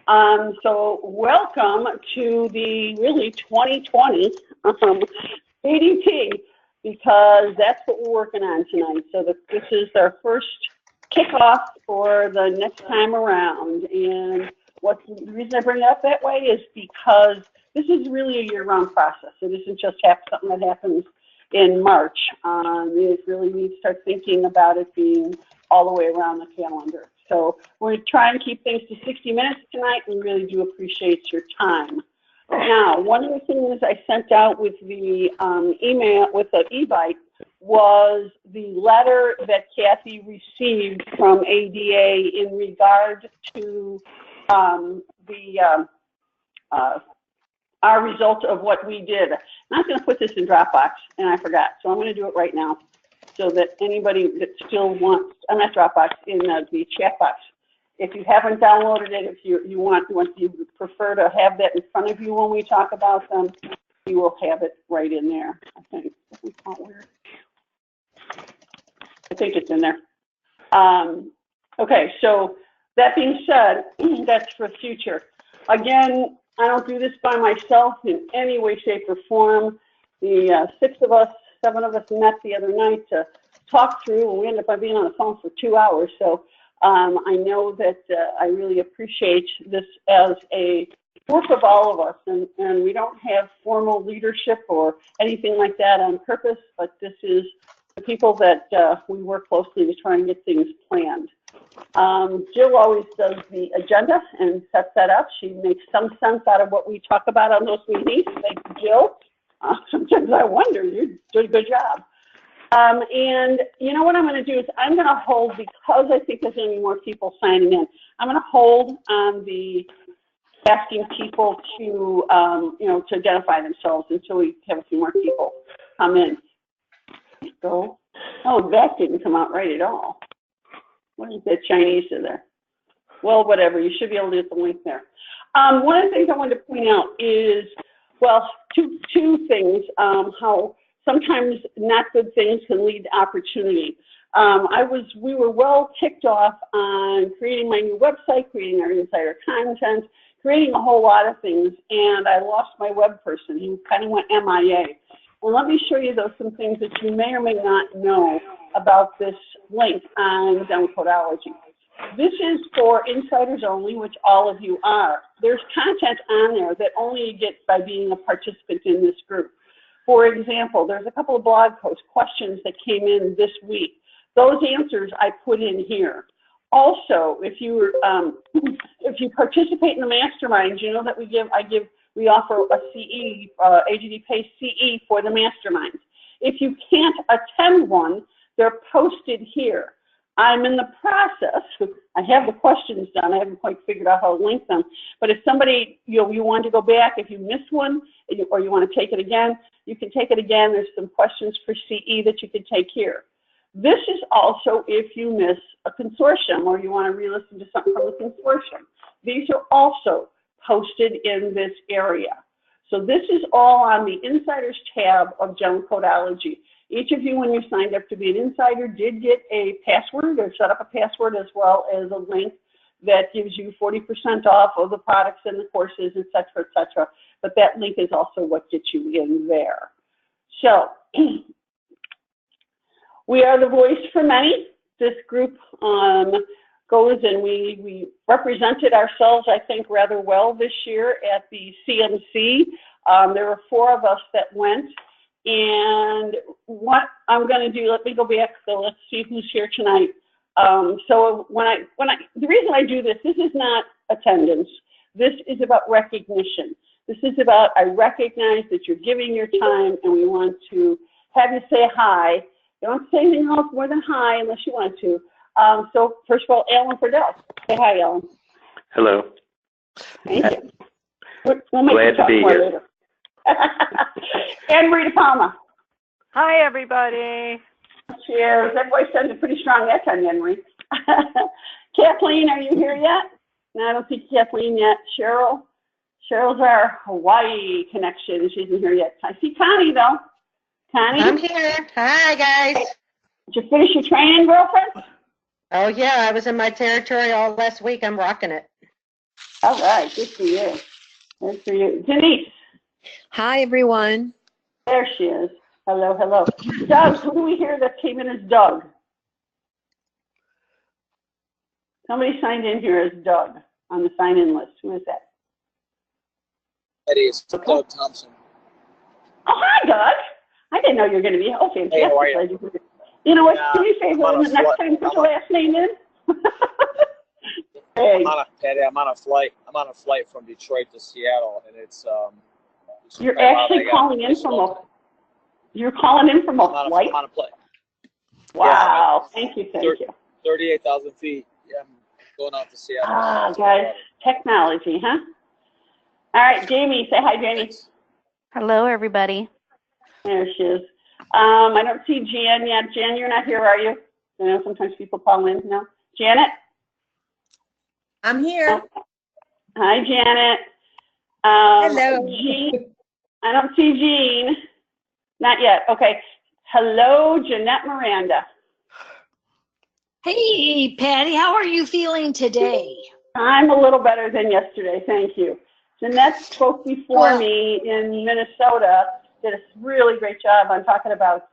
So welcome to the really 2020 ADP, because that's what we're working on tonight. So this is our first kickoff for the next time around. And the reason I bring it up that way is because this is really a year-round process. It isn't just something that happens in March. We really need to start thinking about it being all the way around the calendar. So we're trying to keep things to 60 minutes tonight. We really do appreciate your time. Now, one of the things I sent out with the email, with the e-bike, was the letter that Kathy received from ADA in regard to our result of what we did. I'm not going to put this in Dropbox, and I forgot, so I'm going to do it right now, so that anybody that still wants, I'm not Dropbox, in the chat box. If you haven't downloaded it, if you prefer to have that in front of you when we talk about them, you will have it right in there. I think it's in there. Okay, so that being said, that's for future. Again, I don't do this by myself in any way, shape, or form. The 7 of us met the other night to talk through, and we ended up by being on the phone for 2 hours. So I know that I really appreciate this as a work of all of us, and we don't have formal leadership or anything like that on purpose, but this is the people that we work closely to try and get things planned. Jill always does the agenda and sets that up. She makes some sense out of what we talk about on those meetings. Thank you, Jill. Sometimes I wonder, you did a good job. And you know what I'm going to do is I'm going to hold, because I think there's going to be more people signing in, I'm going to hold on the asking people to, to identify themselves until we have a few more people come in. So, oh, that didn't come out right at all. What is that Chinese in there? Well, whatever, you should be able to get the link there. One of the things I wanted to point out is, well, two things, how sometimes not good things can lead to opportunity. We were well kicked off on creating my new website, creating our insider content, creating a whole lot of things, and I lost my web person. He kind of went MIA. Well, let me show you, though, some things that you may or may not know about this link on DentalCodeology. This is for insiders only, which all of you are. There's content on there that only you get by being a participant in this group. For example, there's a couple of blog post questions that came in this week. Those answers I put in here. Also, if you participate in the masterminds, you know that we offer a CE, AGD Pay CE for the masterminds. If you can't attend one, they're posted here. I'm in the process. I have the questions done. I haven't quite figured out how to link them. But if somebody, you want to go back, if you missed one, or you want to take it again, you can take it again. There's some questions for CE that you can take here. This is also if you miss a consortium or you want to re-listen to something from the consortium. These are also posted in this area. So this is all on the Insiders tab of DentalCodeology. Each of you, when you signed up to be an insider, did get a password or set up a password, as well as a link that gives you 40% off of the products and the courses, et cetera, et cetera. But that link is also what gets you in there. So we are the voice for many. This group goes, and we represented ourselves, I think, rather well this year at the CMC. There were 4 of us that went. And what I'm going to do, let me go back, so let's see who's here tonight. So the reason I do this is not attendance. This is about recognition. This is about, I recognize that you're giving your time, and we want to have you say hi. You don't say anything else more than hi unless you want to. So first of all, Alan Fordell. Say hi, Alan. Hello. Thank you. We'll make Glad to be here. Later. And Rita Palma. Hi, everybody. Cheers. That voice sounded pretty strong that time, Henry. Kathleen, are you here yet? No, I don't see Kathleen yet. Cheryl's our Hawaii connection. She isn't here yet. I see Connie, though. Connie? I'm here. Hi, guys. Did you finish your training, girlfriend? Oh, yeah. I was in my territory all last week. I'm rocking it. All right, good for you. Good for you. Denise. Hi, everyone. There she is. Hello, hello. Doug, who do we hear that came in as Doug? Somebody signed in here as Doug on the sign-in list. Who is that? That is Doug Thompson. Oh, hi, Doug. I didn't know you were going to be. Oh, fantastic. Hey, how are you? You know what? Yeah, Can you say the next time put your last name in? Hey. I'm on a flight. I'm on a flight from Detroit to Seattle, and it's You're actually calling in from a. You're calling in from a flight. I'm on a plane. Wow! Yeah, thank you. 38,000 feet. Yeah, I'm going out to Seattle. Ah, guys, technology, huh? All right, Jamie, say hi, Jamie. Thanks. Hello, everybody. There she is. I don't see Jan yet. Jan, you're not here, are you? I know sometimes people call in. No, Janet. I'm here. Oh. Hi, Janet. Hello. Jean. I don't see Jean. Not yet. Okay. Hello, Jeanette Miranda. Hey, Patty, how are you feeling today? I'm a little better than yesterday. Thank you. Jeanette spoke before me in Minnesota. Did a really great job on talking about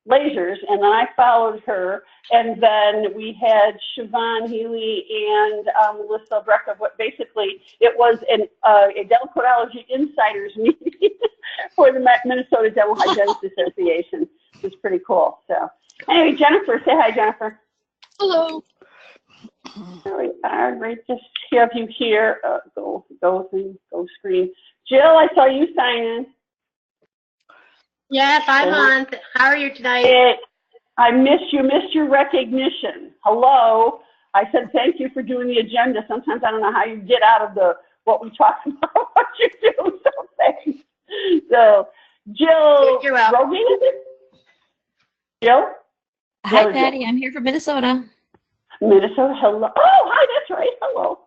lasers, and then I followed her, and then we had Siobhan Healy and Melissa Brecker. What basically it was a DentalCodeology Insiders meeting for the Minnesota Dental Hygienists Association. It was pretty cool. So anyway, Jennifer, say hi, Jennifer. Hello. There we are. Great to have you here. Go screen. Jill, I saw you sign in. Yes, I'm on. How are you tonight? I missed your recognition. Hello. I said thank you for doing the agenda. Sometimes I don't know how you get out of what we talked about, what you do. So thanks. So Jill Rogan, is it? Jill? Hi, Patty. I'm here from Minnesota. Minnesota. Hello. Oh, hi. That's right. Hello.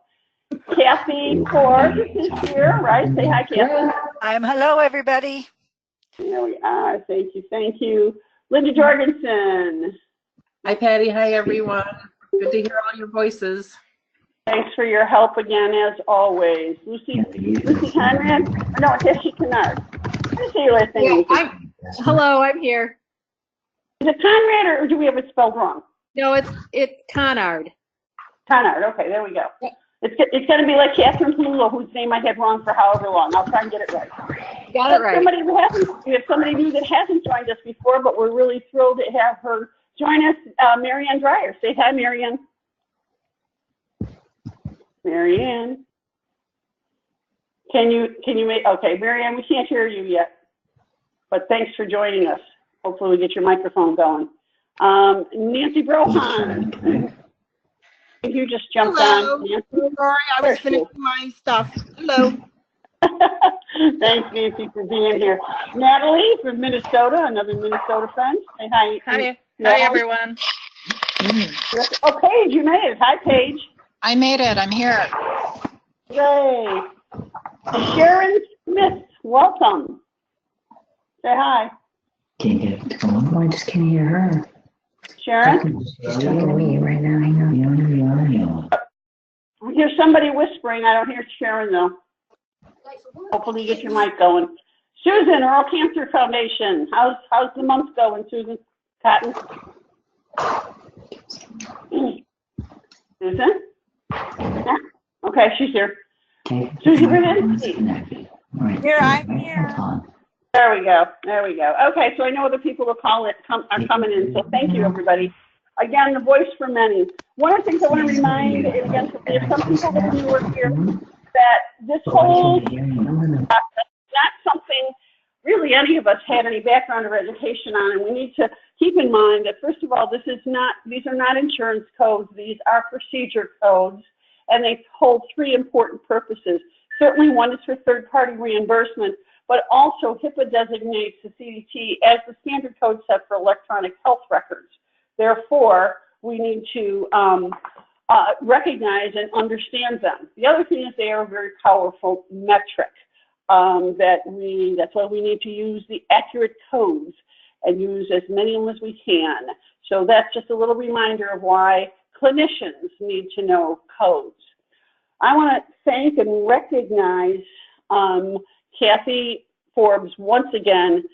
Kathy Ford is here, right? Say hi, Kathy. Hello, everybody. There we are. Thank you. Thank you. Linda Jorgensen. Hi, Patty. Hi, everyone. Good to hear all your voices. Thanks for your help again, as always. Lucy Conrad? No, it's Essie Kennard. How do you say your last name? Yeah, hello, I'm here. Is it Conrad, or do we have it spelled wrong? No, it's Conard. Conrad. Okay, there we go. It's going to be like Catherine Plulo, whose name I had wrong for however long. I'll try and get it right. Got it right. We have somebody new that hasn't joined us before, but we're really thrilled to have her join us, Marianne Dreyer. Say hi, Marianne. Marianne. Can you make, okay, Marianne, we can't hear you yet, but thanks for joining us. Hopefully we get your microphone going. Nancy Brohan. You just jumped on. Nancy. Sorry, I was finishing my stuff. Hello. Thanks, Nancy, for being here. Natalie from Minnesota, another Minnesota friend. Say hi. Hi everyone. Oh, Paige, you made it. Hi, Paige. I made it. I'm here. Yay. Sharon Smith, welcome. Say hi. Can't get it to come on. I just can't hear her. Sharon? She's talking to me right now. I know. I hear somebody whispering. I don't hear Sharon, though. Hopefully you get your mic going. Susan, Oral Cancer Foundation. How's the month going, Susan Cotton? Susan? Yeah. Okay, she's here. Okay. Susan Brzezinski. Here, I'm here. There we go. There we go. Okay, so I know other people are coming in, so thank you, everybody. Again, the voice for many. One of the things I want to remind, and again, there's some people that are newer here, that this whole, not something really any of us had any background or education on, and we need to keep in mind that, first of all, these are not insurance codes. These are procedure codes, and they hold three important purposes. Certainly one is for third-party reimbursement, but also HIPAA designates the CDT as the standard code set for electronic health records. Therefore, we need to recognize and understand them. The other thing is they are a very powerful metric. That's why we need to use the accurate codes and use as many of them as we can. So that's just a little reminder of why clinicians need to know codes. I want to thank and recognize Kathy Forbes once again.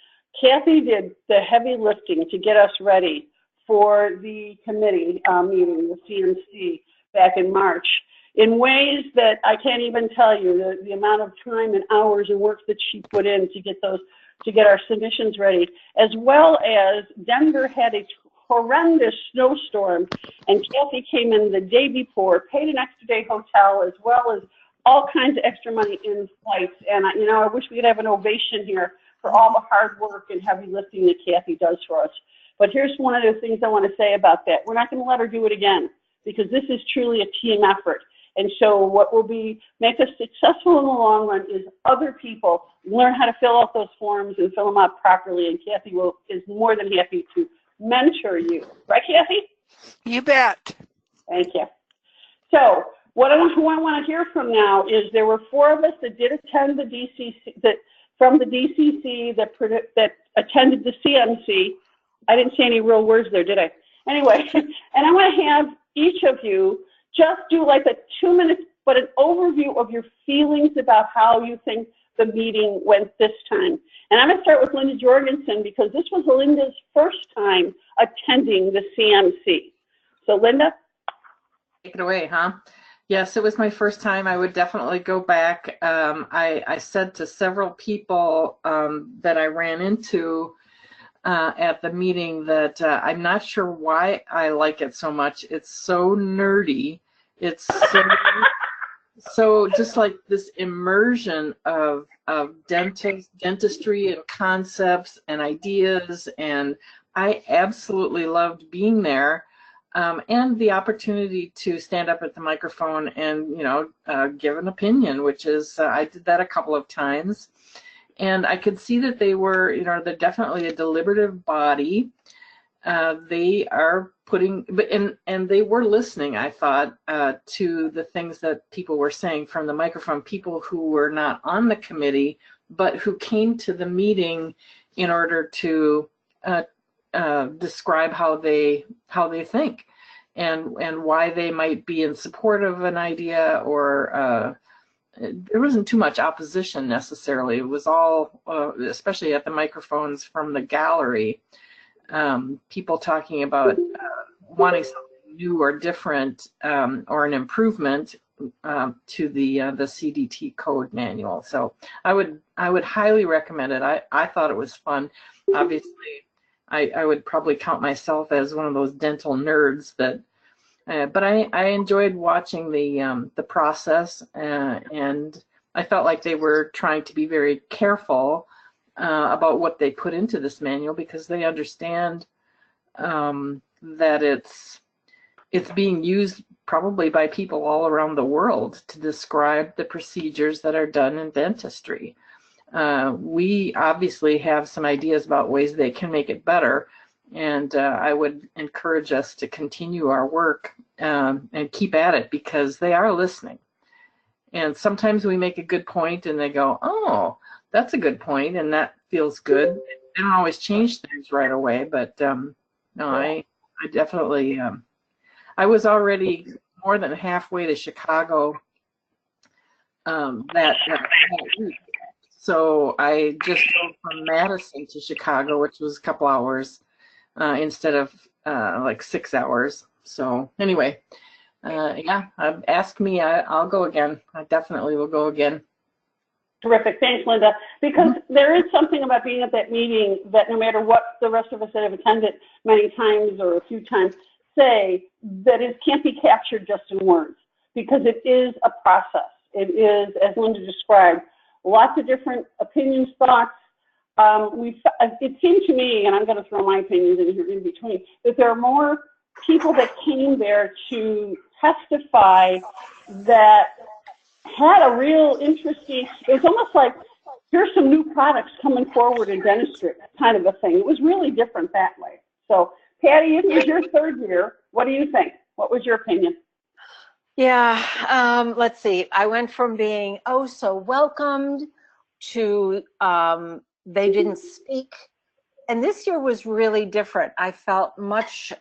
Kathy did the heavy lifting to get us ready for the committee meeting, the CMC, back in March, in ways that I can't even tell you the amount of time and hours and work that she put in to get our submissions ready, as well as Denver had a horrendous snowstorm, and Kathy came in the day before, paid an extra day hotel, as well as all kinds of extra money in flights. And I wish we could have an ovation here for all the hard work and heavy lifting that Kathy does for us. But here's one of the things I want to say about that. We're not going to let her do it again, because this is truly a team effort. And so what will make us successful in the long run is other people learn how to fill out those forms and fill them out properly. And Kathy is more than happy to mentor you. Right, Kathy? You bet. Thank you. So who I want to hear from now is there were 4 of us that did attend the DCC, from the DCC that attended the CMC. I didn't say any real words there, did I? Anyway, and I want to have each of you just do like a 2 minutes, but an overview of your feelings about how you think the meeting went this time. And I'm going to start with Linda Jorgensen, because this was Linda's first time attending the CMC. So Linda? Take it away, huh? Yes, it was my first time. I would definitely go back. I said to several people that I ran into at the meeting that I'm not sure why I like it so much. It's so nerdy. It's so just like this immersion of dentistry and concepts and ideas, and I absolutely loved being there. And the opportunity to stand up at the microphone and, give an opinion, which is, I did that a couple of times. And I could see that they were, they're definitely a deliberative body. They are putting, and they were listening, I thought, to the things that people were saying from the microphone, people who were not on the committee, but who came to the meeting in order to describe how they think and why they might be in support of an idea, or there wasn't too much opposition necessarily. It was all, especially at the microphones from the gallery, people talking about wanting something new or different, or an improvement to the CDT code manual. So I would highly recommend it. I thought it was fun. Obviously, I would probably count myself as one of those dental nerds that, but I enjoyed watching the process, and I felt like they were trying to be very careful about what they put into this manual, because they understand that it's being used probably by people all around the world to describe the procedures that are done in dentistry. We obviously have some ideas about ways they can make it better, and I would encourage us to continue our work and keep at it, because they are listening. And sometimes we make a good point and they go, oh, that's a good point, and that feels good. They don't always change things right away, but no, I definitely, I was already more than halfway to Chicago that week. So I just drove from Madison to Chicago, which was a couple hours instead of like 6 hours. So anyway, yeah, ask me, I'll go again. I definitely will go again. Terrific. Thanks, Linda. Because there is something about being at that meeting that no matter what the rest of us that have attended many times or a few times say, that it can't be captured just in words, because it is a process. It is, as Linda described, lots of different opinions, thoughts. It seemed to me, and I'm going to throw my opinions in here in between, that there are more people that came there to testify that had a real interesting, it was almost like, here's some new products coming forward in dentistry, kind of a thing. It was really different that way. So, Patty, it was your third year. What do you think? What was your opinion? Yeah, let's see. I went from being oh so welcomed to they didn't speak. And this year was really different. I felt much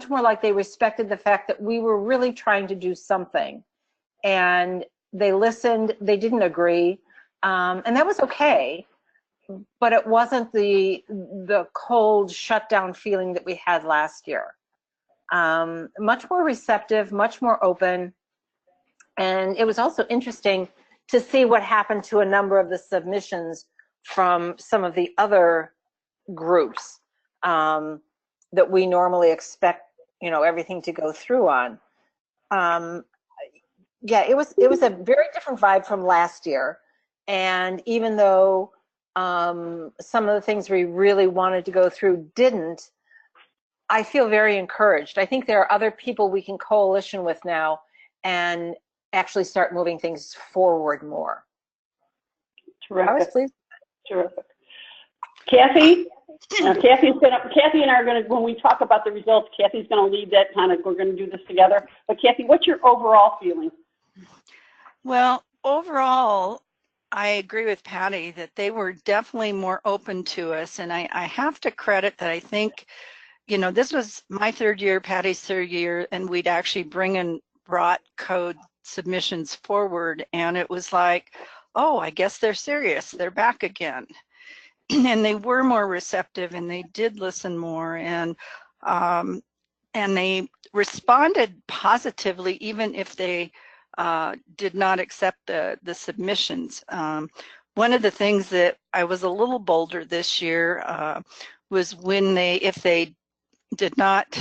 more like they respected the fact that we were really trying to do something. and they listened. They didn't agree, and that was okay. But it wasn't the cold shutdown feeling that we had last year. Much more receptive, much more open. And it was also interesting to see what happened to a number of the submissions from some of the other groups that we normally expect, everything to go through on. Yeah, it was a very different vibe from last year. And even though some of the things we really wanted to go through didn't, I feel very encouraged. I think there are other people we can coalition with now and actually start moving things forward more. Terrific. I was pleased. Terrific. Kathy? Kathy and I are going to, when we talk about the results, Kathy's going to lead that we're going to do this together. But Kathy, what's your overall feeling? Well, overall, I agree with Patty that they were definitely more open to us. And I have to credit that I think, this was my third year, Patty's third year, and we'd actually brought code submissions forward. And it was like, oh, I guess they're serious. They're back again. And they were more receptive, and they did listen more, and they responded positively, even if they did not accept the submissions. One of the things that I was a little bolder this year was if they did not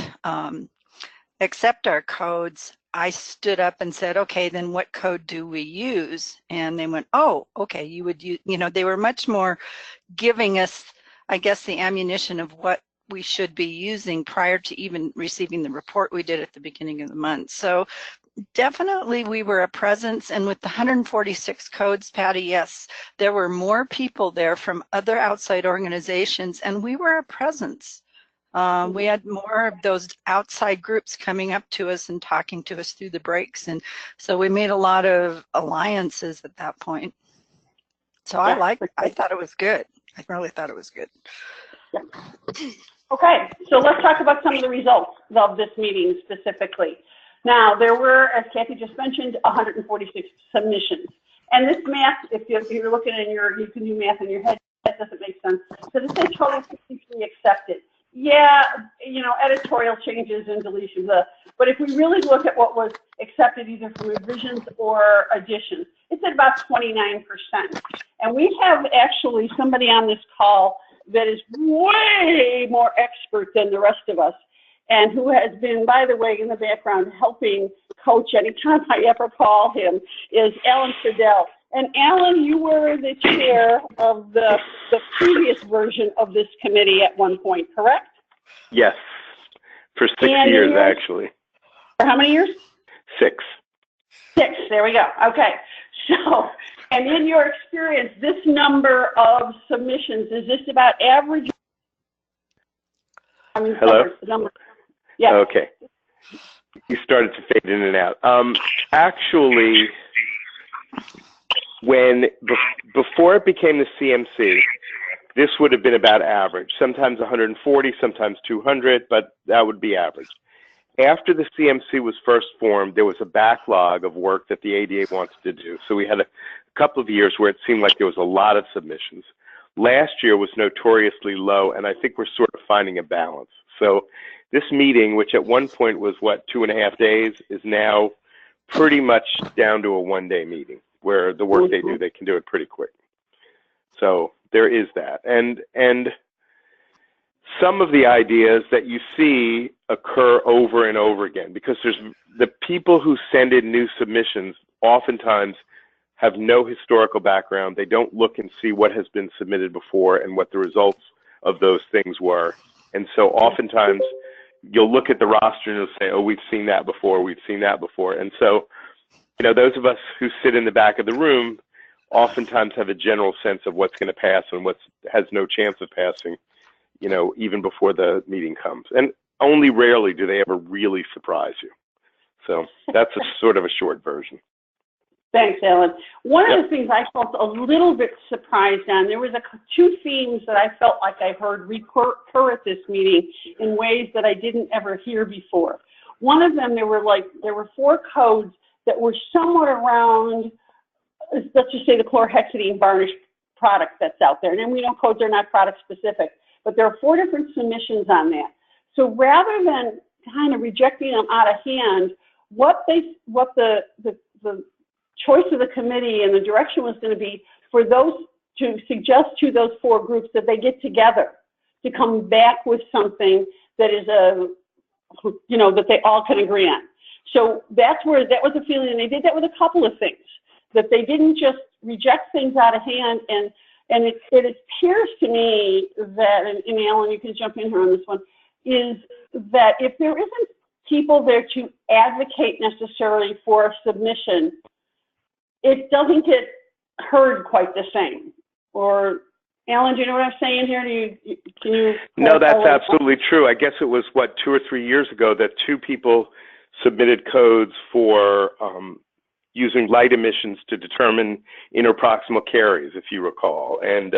accept our codes, I stood up and said, okay, then what code do we use? And they went, oh, okay, you would use, they were much more giving us, I guess, the ammunition of what we should be using prior to even receiving the report we did at the beginning of the month. So definitely we were a presence, and with the 146 codes, Patty, yes, there were more people there from other outside organizations, and we were a presence. We had more of those outside groups coming up to us and talking to us through the breaks, and so we made a lot of alliances at that point. So I thought it was good. I really thought it was good. Yeah. Okay, so let's talk about some of the results of this meeting specifically. Now, there were, as Kathy just mentioned, 146 submissions. And this math, if you're looking in you can do math in your head, that doesn't make sense. So this is total 63 accepted. Yeah, editorial changes and deletions. But if we really look at what was accepted either from revisions or additions, it's at about 29%. And we have actually somebody on this call that is way more expert than the rest of us, and who has been, by the way, in the background helping coach anytime I ever call him, is Alan Fidel. And Alan, you were the chair of the previous version of this committee at one point, correct? Yes, for 6 years actually. For how many years? 6. 6, there we go. Okay, so, and in your experience, this number of submissions, is this about average? Hello? Yeah. Okay. You started to fade in and out. Actually, before it became the CMC, this would have been about average. Sometimes 140, sometimes 200, but that would be average. After the CMC was first formed, there was a backlog of work that the ADA wanted to do. So we had a couple of years where it seemed like there was a lot of submissions. Last year was notoriously low, and I think we're sort of finding a balance. So this meeting, which at one point was, 2.5 days, is now pretty much down to a one-day meeting, where the work they do, they can do it pretty quick. So there is that. And some of the ideas that you see occur over and over again, because there's the people who send in new submissions oftentimes have no historical background. They don't look and see what has been submitted before and what the results of those things were. And so oftentimes you'll look at the roster and you'll say, oh, we've seen that before, we've seen that before. And so, those of us who sit in the back of the room oftentimes have a general sense of what's going to pass and what has no chance of passing, even before the meeting comes. And only rarely do they ever really surprise you. So that's a sort of a short version. Thanks, Alan. One of the things I felt a little bit surprised on, there was two themes that I felt like I heard recur at this meeting in ways that I didn't ever hear before. One of them, there were 4 codes that were somewhat around, let's just say the chlorhexidine varnish product that's out there. And then we know codes are not product specific, but there are 4 different submissions on that. So rather than kind of rejecting them out of hand, what the choice of the committee and the direction was going to be for those to suggest to those 4 groups that they get together to come back with something that is that they all can agree on. So that's where that was a feeling, and they did that with a couple of things, that they didn't just reject things out of hand. And it appears to me that, and Alan, you can jump in here on this one, is that if there isn't people there to advocate necessarily for a submission, it doesn't get heard quite the same. Or, Alan, do you know what I'm saying here? Can you? No, that's absolutely true. I guess it was, 2 or 3 years ago that 2 people submitted codes for using light emissions to determine interproximal caries, if you recall. And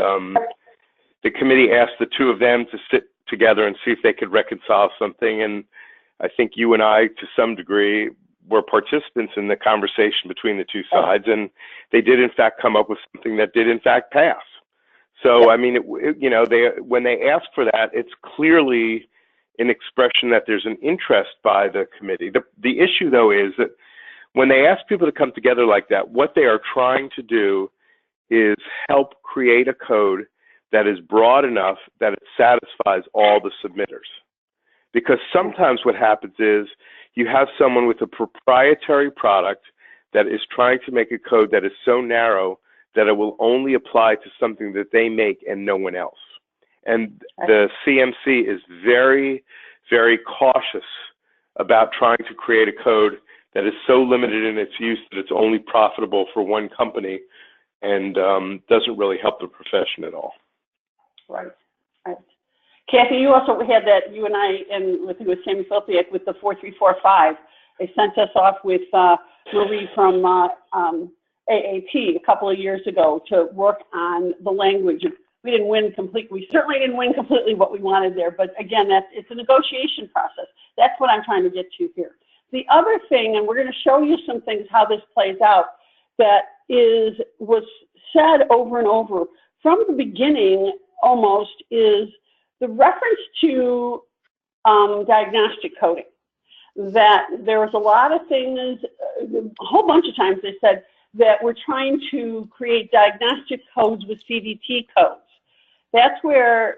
the committee asked the 2 of them to sit together and see if they could reconcile something. And I think you and I, to some degree, were participants in the conversation between the 2 sides, and they did in fact come up with something that did in fact pass. So, I mean, when they ask for that, it's clearly an expression that there's an interest by the committee. The issue, though, is that when they ask people to come together like that, what they are trying to do is help create a code that is broad enough that it satisfies all the submitters. Because sometimes what happens is you have someone with a proprietary product that is trying to make a code that is so narrow that it will only apply to something that they make and no one else. And the CMC is very, very cautious about trying to create a code that is so limited in its use that it's only profitable for one company and doesn't really help the profession at all. Right. Kathy, you also had that, you and I, and with Sammy Filthiak with the 4345. They sent us off with Marie from AAP a couple of years ago to work on the language. We didn't win completely. We certainly didn't win completely what we wanted there, but again, it's a negotiation process. That's what I'm trying to get to here. The other thing, and we're going to show you some things how this plays out, that was said over and over from the beginning almost, is the reference to diagnostic coding. That there was a lot of things, a whole bunch of times they said that we're trying to create diagnostic codes with CDT codes. That's where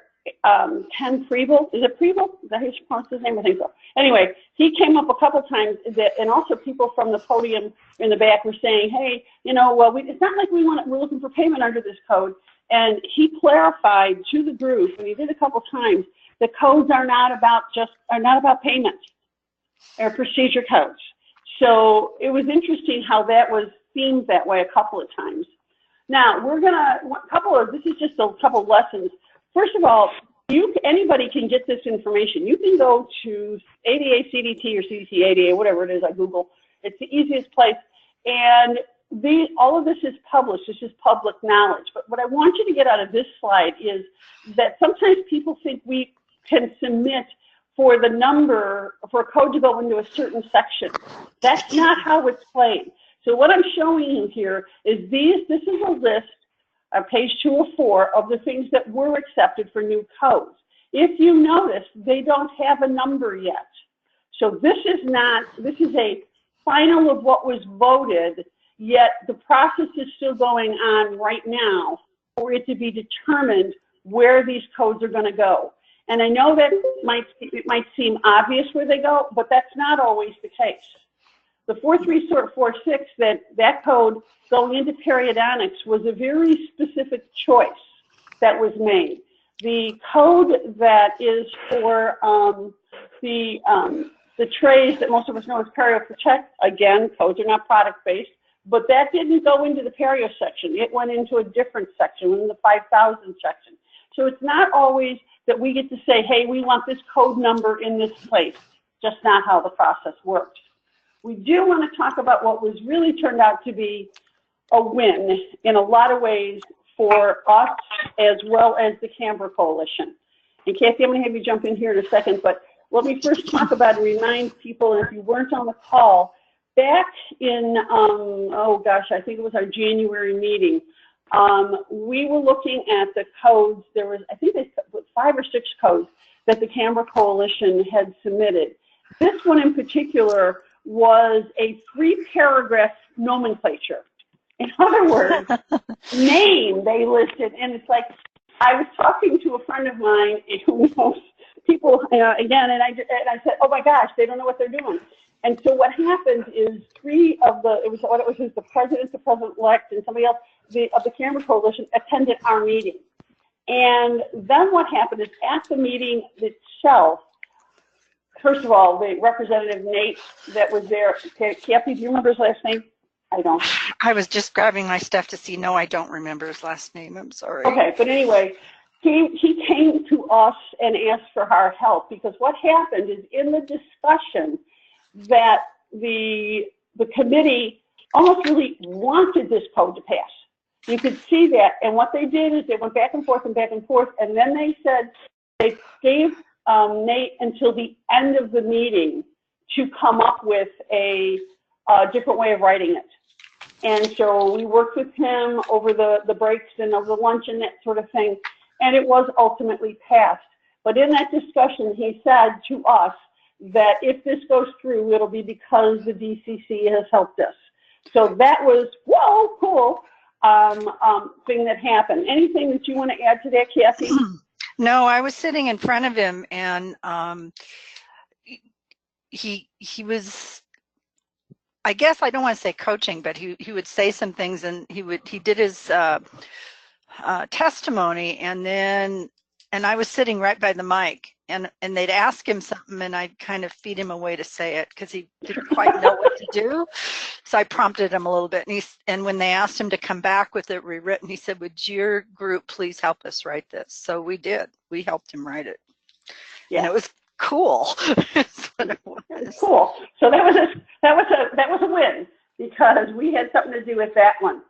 Ken Preble, is it Preble? Is that how you pronounce his name? I think so. Anyway, he came up a couple times, and also people from the podium in the back were saying, hey, well, it's not like we're looking for payment under this code. And he clarified to the group, and he did a couple times, the codes are not about payment. They're procedure codes. So it was interesting how that was themed that way a couple of times. Now this is just a couple of lessons. First of all, anybody can get this information. You can go to ADA CDT or CDT ADA, whatever it is, I Google. It's the easiest place. And all of this is published. This is public knowledge. But what I want you to get out of this slide is that sometimes people think we can submit for the number, for a code to go into a certain section. That's not how it's played. So what I'm showing you here is this is a list, page 204, of the things that were accepted for new codes. If you notice, they don't have a number yet. So this is a final of what was voted, yet the process is still going on right now for it to be determined where these codes are going to go. And I know that it might seem obvious where they go, but that's not always the case. The 4346, that code going into periodontics was a very specific choice that was made. The code that is for the trays that most of us know as Perio Protect, again, codes are not product-based, but that didn't go into the Perio section. It went into a different section, in the 5000 section. So it's not always that we get to say, hey, we want this code number in this place. Just not how the process works. We do want to talk about what was really turned out to be a win in a lot of ways for us as well as the Canberra Coalition. And Kathy, I'm going to have you jump in here in a second, but let me first talk about and remind people, and if you weren't on the call, back in, oh gosh, I think it was our January meeting, we were looking at the codes. There was, I think, they put 5 or 6 codes that the Camera Coalition had submitted. This one in particular was a 3-paragraph nomenclature. In other words, name they listed, and it's like, I was talking to a friend of mine who knows people, again, and I said, oh my gosh, they don't know what they're doing. And so what happened is 3 of the, it was the president, the president-elect, and somebody else of the Camera Coalition attended our meeting. And then what happened is at the meeting itself, first of all, the representative Nate that was there, Kathy, do you remember his last name? I don't. I was just grabbing my stuff to see. No, I don't remember his last name. I'm sorry. Okay, but anyway, he came to us and asked for our help, because what happened is in the discussion that the committee almost really wanted this code to pass. You could see that, and what they did is they went back and forth, and then they said they gave Nate until the end of the meeting to come up with a different way of writing it. And so we worked with him over the breaks and over the lunch and that sort of thing, and it was ultimately passed. But in that discussion, he said to us that if this goes through, it'll be because the DCC has helped us. So that was, whoa, cool thing that happened. Anything that you want to add to that, Kathy? No, I was sitting in front of him, and he was, I guess I don't want to say coaching, but he would say some things, and he did his testimony, and I was sitting right by the mic, and they'd ask him something, and I'd kind of feed him a way to say it because he didn't quite know what to do. So I prompted him a little bit, and when they asked him to come back with it rewritten, he said, "Would your group please help us write this?" So we did. We helped him write it. Yeah. And it was cool. That's what it was. Cool. So that was a win, because we had something to do with that one.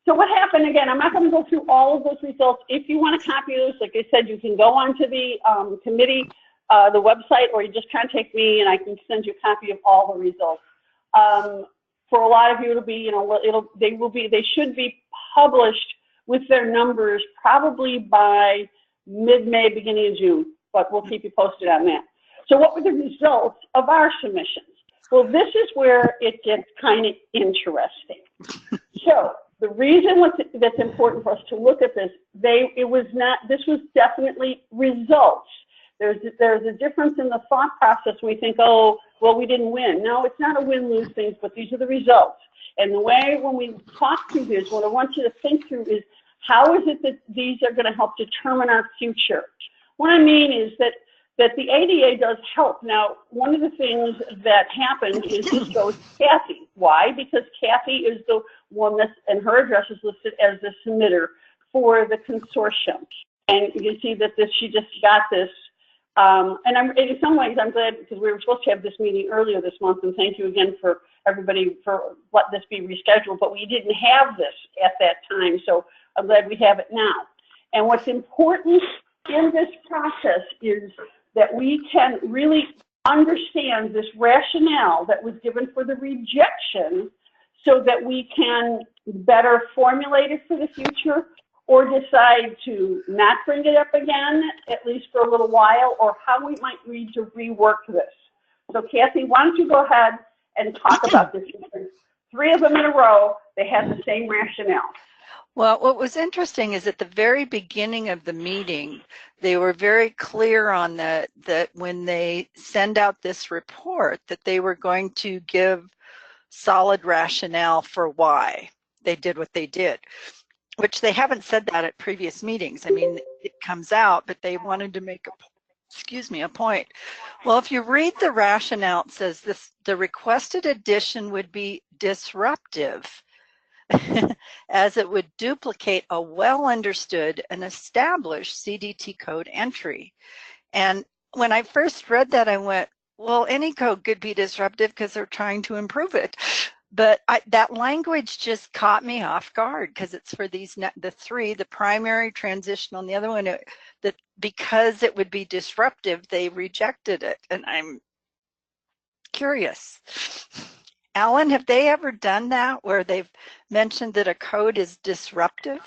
So what happened, again, I'm not going to go through all of those results. If you want a copy of those, like I said, you can go onto the committee, the website, or you just contact me and I can send you a copy of all the results. For a lot of you, it'll be, you know, they should be published with their numbers probably by mid-May, beginning of June, but we'll keep you posted on that. So what were the results of our submissions? Well, this is where it gets kind of interesting. So the reason that's important for us to look at this, this was definitely results. There's a difference in the thought process. We think, oh, well, we didn't win. No, it's not a win-lose thing, but these are the results. And the way when we talk through this, what I want you to think through is, how is it that these are going to help determine our future? What I mean is that the ADA does help. Now, one of the things that happens is this goes to Kathy. Why? Because Kathy is the one and her address is listed as the submitter for the consortium. And you can see that she just got this. And in some ways, I'm glad, because we were supposed to have this meeting earlier this month, and thank you again for everybody for letting this be rescheduled, but we didn't have this at that time, so I'm glad we have it now. And what's important in this process is that we can really understand this rationale that was given for the rejection, so that we can better formulate it for the future, or decide to not bring it up again, at least for a little while, or how we might need to rework this. So Kathy, why don't you go ahead and talk about this? 3 of them in a row, they had the same rationale. Well, what was interesting is at the very beginning of the meeting, they were very clear on that when they send out this report, that they were going to give solid rationale for why they did what they did, which they haven't said that at previous meetings. I mean, it comes out, but they wanted to make a point. Well, if you read the rationale, it says the requested addition would be disruptive as it would duplicate a well understood and established CDT code entry. And when I first read that, I went, well, any code could be disruptive because they're trying to improve it. But that language just caught me off guard, because it's for the 3, the primary, transitional, and the other one, that because it would be disruptive, they rejected it. And I'm curious. Alan, have they ever done that where they've mentioned that a code is disruptive?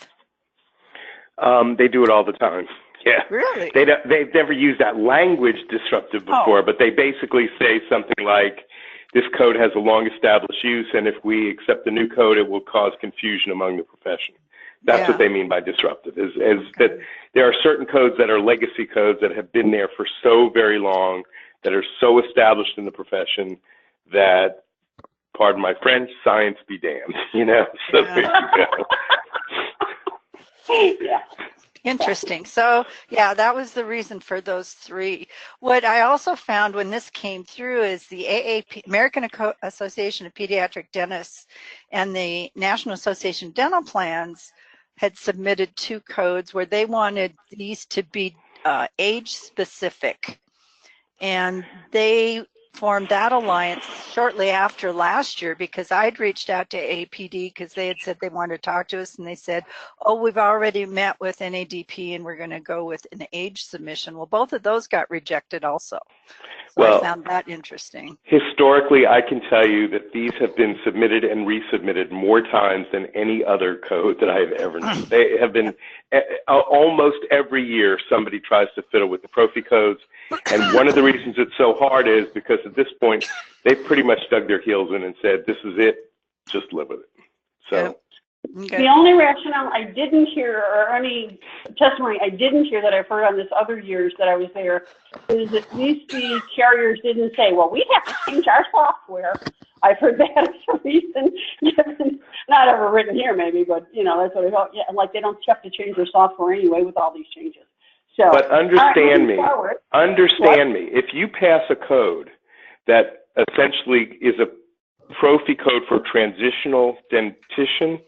They do it all the time. Yeah. Really? They've never used that language disruptive before, but they basically say something like, this code has a long established use, and if we accept the new code, it will cause confusion among the profession. That's what they mean by disruptive, is that there are certain codes that are legacy codes that have been there for so very long, that are so established in the profession that, pardon my French, science be damned, you know? So there you go. Yeah. Interesting. So yeah, that was the reason for those three. What I also found when this came through is the AAP, American Association of Pediatric Dentists, and the National Association of Dental Plans had submitted 2 codes where they wanted these to be age specific. And they formed that alliance shortly after last year, because I'd reached out to APD because they had said they wanted to talk to us, and they said, oh, we've already met with NADP and we're going to go with an age submission. Well, both of those got rejected also. So I found that interesting. Historically, I can tell you that these have been submitted and resubmitted more times than any other code that I have ever known. They have been almost every year somebody tries to fiddle with the Profi codes. And one of the reasons it's so hard is because at this point, they've pretty much dug their heels in and said, this is it, just live with it. So. The only rationale I didn't hear, or any testimony I didn't hear that I've heard on this other years that I was there, is that at least the carriers didn't say, well, we have to change our software. I've heard that as a reason, not ever written here maybe, but you know, that's what I thought. Yeah, like they don't have to change their software anyway with all these changes. So, but understand me, if you pass a code that essentially is a Profi code for transitional dentition,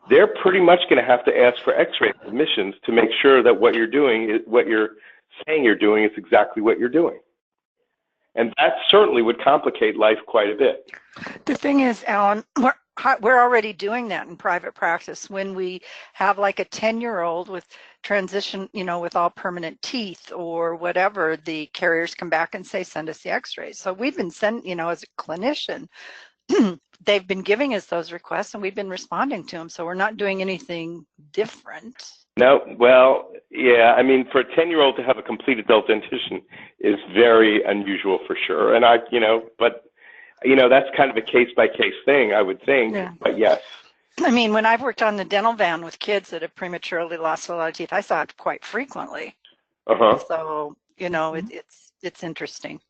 they're pretty much going to have to ask for x-ray submissions to make sure that what you're doing is what you're saying you're doing is exactly what you're doing. And that certainly would complicate life quite a bit. The thing is, Alan, we're already doing that in private practice when we have like a 10-year-old with transition, you know, with all permanent teeth or whatever, the carriers come back and say, send us the x-rays. So we've been sending, you know, as a clinician, they've been giving us those requests and we've been responding to them. So we're not doing anything different. No, well, yeah, I mean, for a 10-year-old to have a complete adult dentition is very unusual for sure. And but, that's kind of a case-by-case thing, I would think, but yes. I mean, when I've worked on the dental van with kids that have prematurely lost a lot of teeth, I saw it quite frequently. So, it's interesting.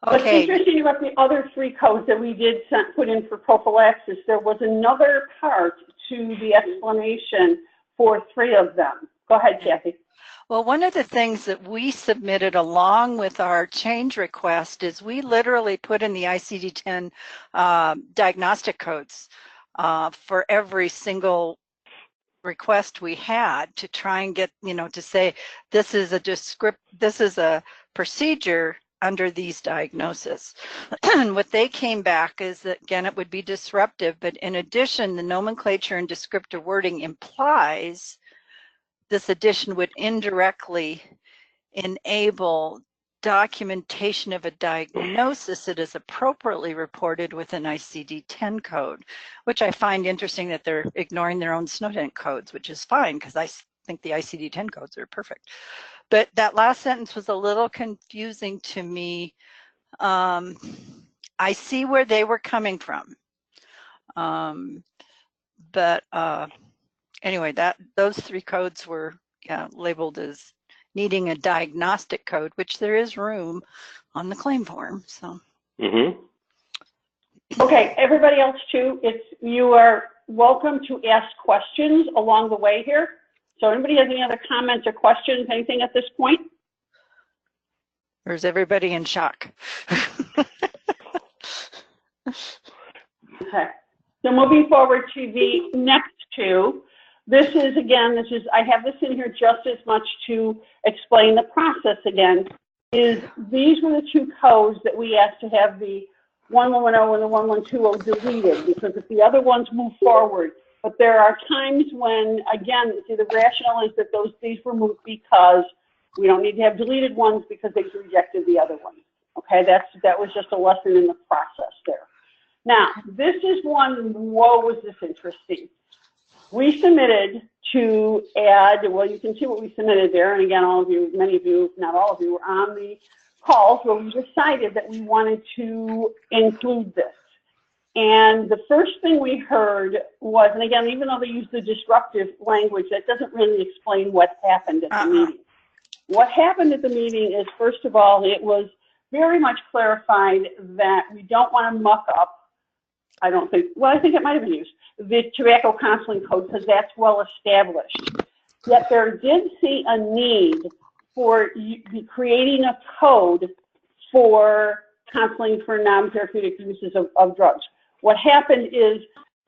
What's interesting about the other 3 codes that we did put in for prophylaxis, there was another part to the explanation for 3 of them. Go ahead, Kathy. Well, one of the things that we submitted along with our change request is we literally put in the ICD-10 diagnostic codes for every single request we had to try and get, to say this is a procedure under these diagnoses. And what they came back is that, again, it would be disruptive, but in addition, the nomenclature and descriptive wording implies this addition would indirectly enable documentation of a diagnosis that is appropriately reported with an ICD-10 code, which I find interesting that they're ignoring their own SNODENT codes, which is fine because I think the ICD-10 codes are perfect. But that last sentence was a little confusing to me. I see where they were coming from. Anyway, those 3 codes were labeled as needing a diagnostic code, which there is room on the claim form. So. Okay, everybody else too, you are welcome to ask questions along the way here. So anybody has any other comments or questions, anything at this point? Or is everybody in shock? Okay, so moving forward to the next 2. I have this in here just as much to explain the process again, these were the 2 codes that we asked to have the 1110 and the 1120 deleted, because if the other ones move forward, but there are times when, again, the rationale is that these were moved because we don't need to have deleted ones because they've rejected the other ones. Okay, that was just a lesson in the process there. Now, this is one, whoa, was this interesting. We submitted to add, well, you can see what we submitted there, and again, all of you, many of you, if not all of you, were on the calls where we decided that we wanted to include this. And the first thing we heard was, and again, even though they use the disruptive language, that doesn't really explain what happened at the meeting. What happened at the meeting is, first of all, it was very much clarified that we don't want to muck up, I don't think, well, I think it might have been used, the tobacco counseling code, because that's well established. Yet there did see a need for creating a code for counseling for non-therapeutic uses of drugs. What happened is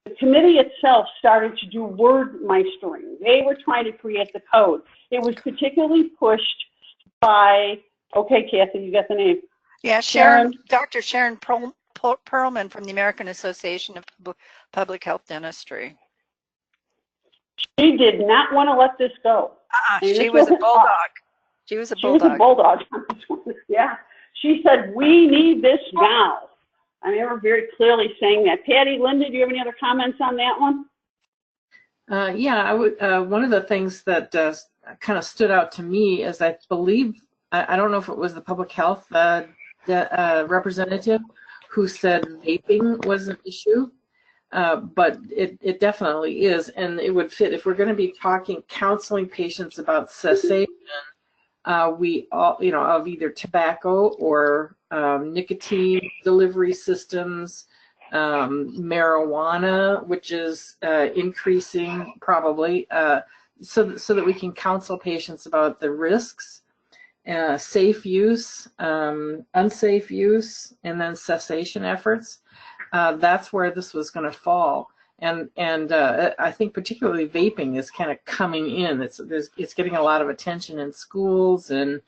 the committee itself started to do word meistering. They were trying to create the code. It was particularly pushed by, okay, Kathy, you got the name. Yeah, Dr. Sharon Perlman from the American Association of Public Health Dentistry. She did not want to let this go. She was a bulldog. She was a bulldog. Yeah. She said, we need this now. I remember very clearly saying that. Patty, Linda, do you have any other comments on that one? Yeah, I would. One of the things that kind of stood out to me is I believe, I don't know if it was the public health representative who said vaping was an issue, but it definitely is, and it would fit if we're going to be talking counseling patients about cessation. We all, of either tobacco or nicotine delivery systems, marijuana, which is increasing probably, so that we can counsel patients about the risks, safe use, unsafe use, and then cessation efforts. That's where this was going to fall. And I think particularly vaping is kind of coming in. It's getting a lot of attention in schools, and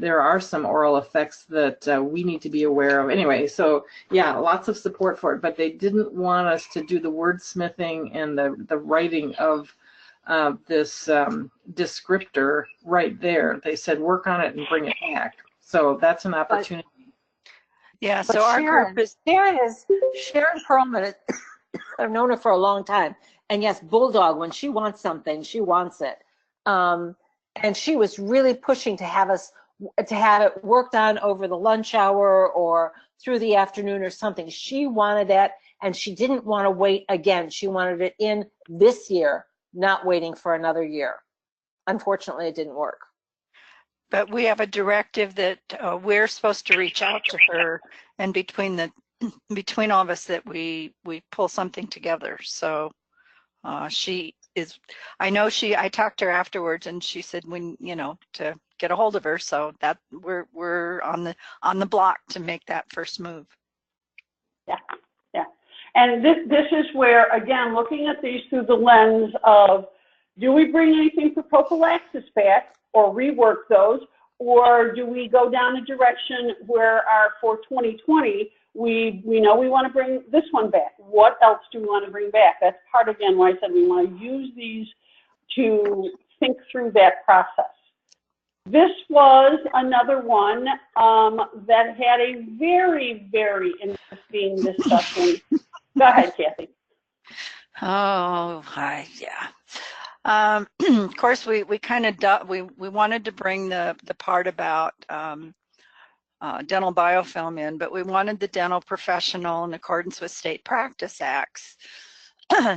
there are some oral effects that we need to be aware of. Anyway, so yeah, lots of support for it, but they didn't want us to do the wordsmithing and the writing of this descriptor right there. They said work on it and bring it back. So that's an opportunity. Yeah, so our group is Sharon Perlman. I've known her for a long time, and yes, bulldog. When she wants something, she wants it, and she was really pushing to have it worked on over the lunch hour or through the afternoon or something. She wanted that, and she didn't want to wait again. She wanted it in this year, not waiting for another year. Unfortunately, it didn't work. But we have a directive that we're supposed to reach out to her, and between all of us that we pull something together. So she is, I talked to her afterwards, and she said to get a hold of her. So that we're on the block to make that first move. Yeah. And this is where, again, looking at these through the lens of, do we bring anything for prophylaxis back or rework those, or do we go down a direction where for 2020, we know we want to bring this one back. What else do we want to bring back? That's part, again, why I said we want to use these to think through that process. This was another one that had a very, very interesting discussion. Go ahead, Kathy. Oh, hi, yeah. Of course, we wanted to bring the part about dental biofilm in, but we wanted the dental professional in accordance with state practice acts.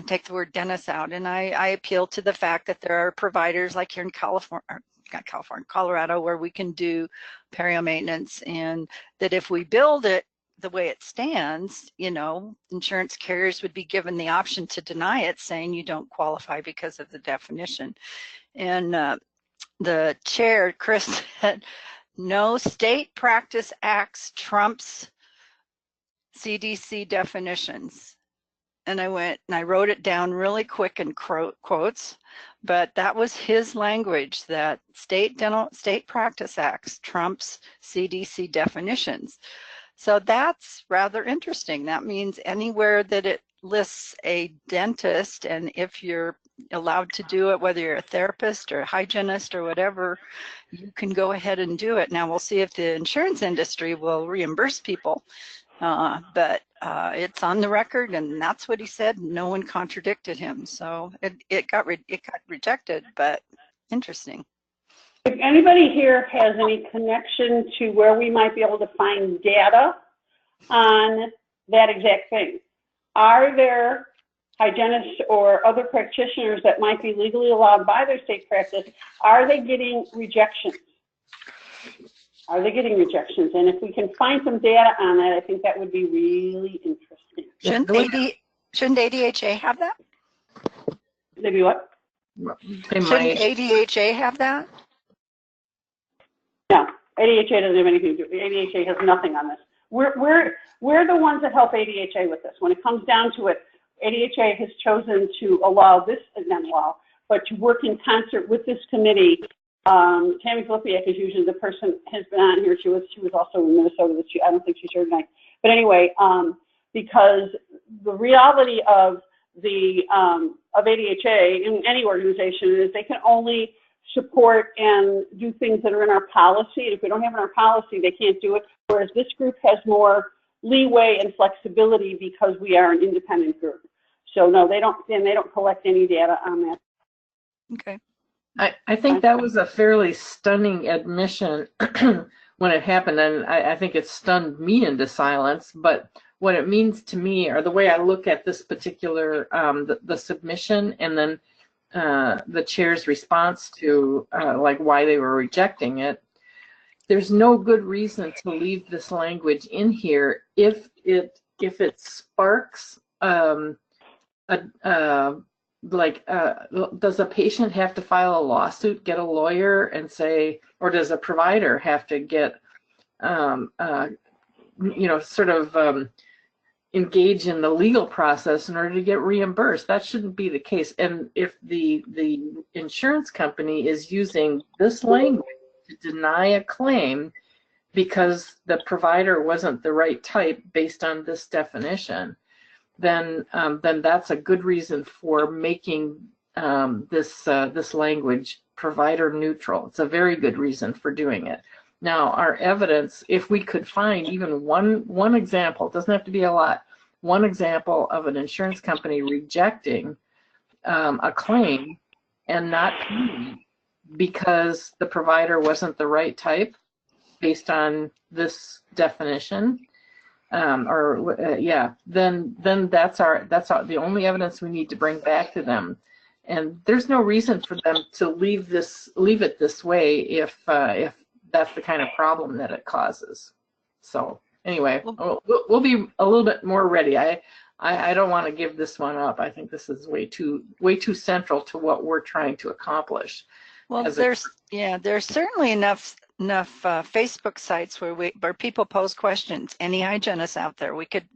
Take the word dentist out, and I appeal to the fact that there are providers like here in Colorado, where we can do perio maintenance, and that if we build it the way it stands, insurance carriers would be given the option to deny it, saying you don't qualify because of the definition. And the chair, Chris, said, no, state practice acts trumps CDC definitions. And I went and I wrote it down really quick in quotes, but that was his language, that state practice acts trumps CDC definitions. So that's rather interesting. That means anywhere that it lists a dentist, and if you're allowed to do it, whether you're a therapist or a hygienist or whatever, you can go ahead and do it. Now we'll see if the insurance industry will reimburse people, but it's on the record, and that's what he said. No one contradicted him, so it got rejected, but interesting. If anybody here has any connection to where we might be able to find data on that exact thing, are there hygienists or other practitioners that might be legally allowed by their state practice? Are they getting rejections? Are they getting rejections? And if we can find some data on that, I think that would be really interesting. Shouldn't ADHA have that? Maybe what? Shouldn't ADHA have that? No, ADHA doesn't have anything to do. ADHA has nothing on this. We're the ones that help ADHA with this. When it comes down to it, ADHA has chosen to allow this, not allow, but to work in concert with this committee. Tammy Filipiak is usually the person has been on here. She was also in Minnesota. I don't think she's here tonight. But anyway, because the reality of ADHA in any organization is they can only support and do things that are in our policy. If we don't have it in our policy, they can't do it. Whereas this group has more leeway and flexibility because we are an independent group. So no, they don't collect any data on that. Okay. I think that was a fairly stunning admission when it happened, and I think it stunned me into silence. But what it means to me, or the way I look at this particular the submission, and then the chair's response to like why they were rejecting it, there's no good reason to leave this language in here if it sparks does a patient have to file a lawsuit, get a lawyer, and say, or does a provider have to get, engage in the legal process in order to get reimbursed? That shouldn't be the case. And if the insurance company is using this language to deny a claim because the provider wasn't the right type based on this definition, then that's a good reason for making this language provider neutral. It's a very good reason for doing it. Now, our evidence, if we could find even one example, it doesn't have to be a lot, one example of an insurance company rejecting a claim and not paying because the provider wasn't the right type based on this definition, then that's the only evidence we need to bring back to them. And there's no reason for them to leave it this way if that's the kind of problem that it causes. So anyway, we'll be a little bit more ready. I don't want to give this one up. I think this is way too central to what we're trying to accomplish. Well, there's certainly enough Facebook sites where people pose questions. Any hygienist out there, we could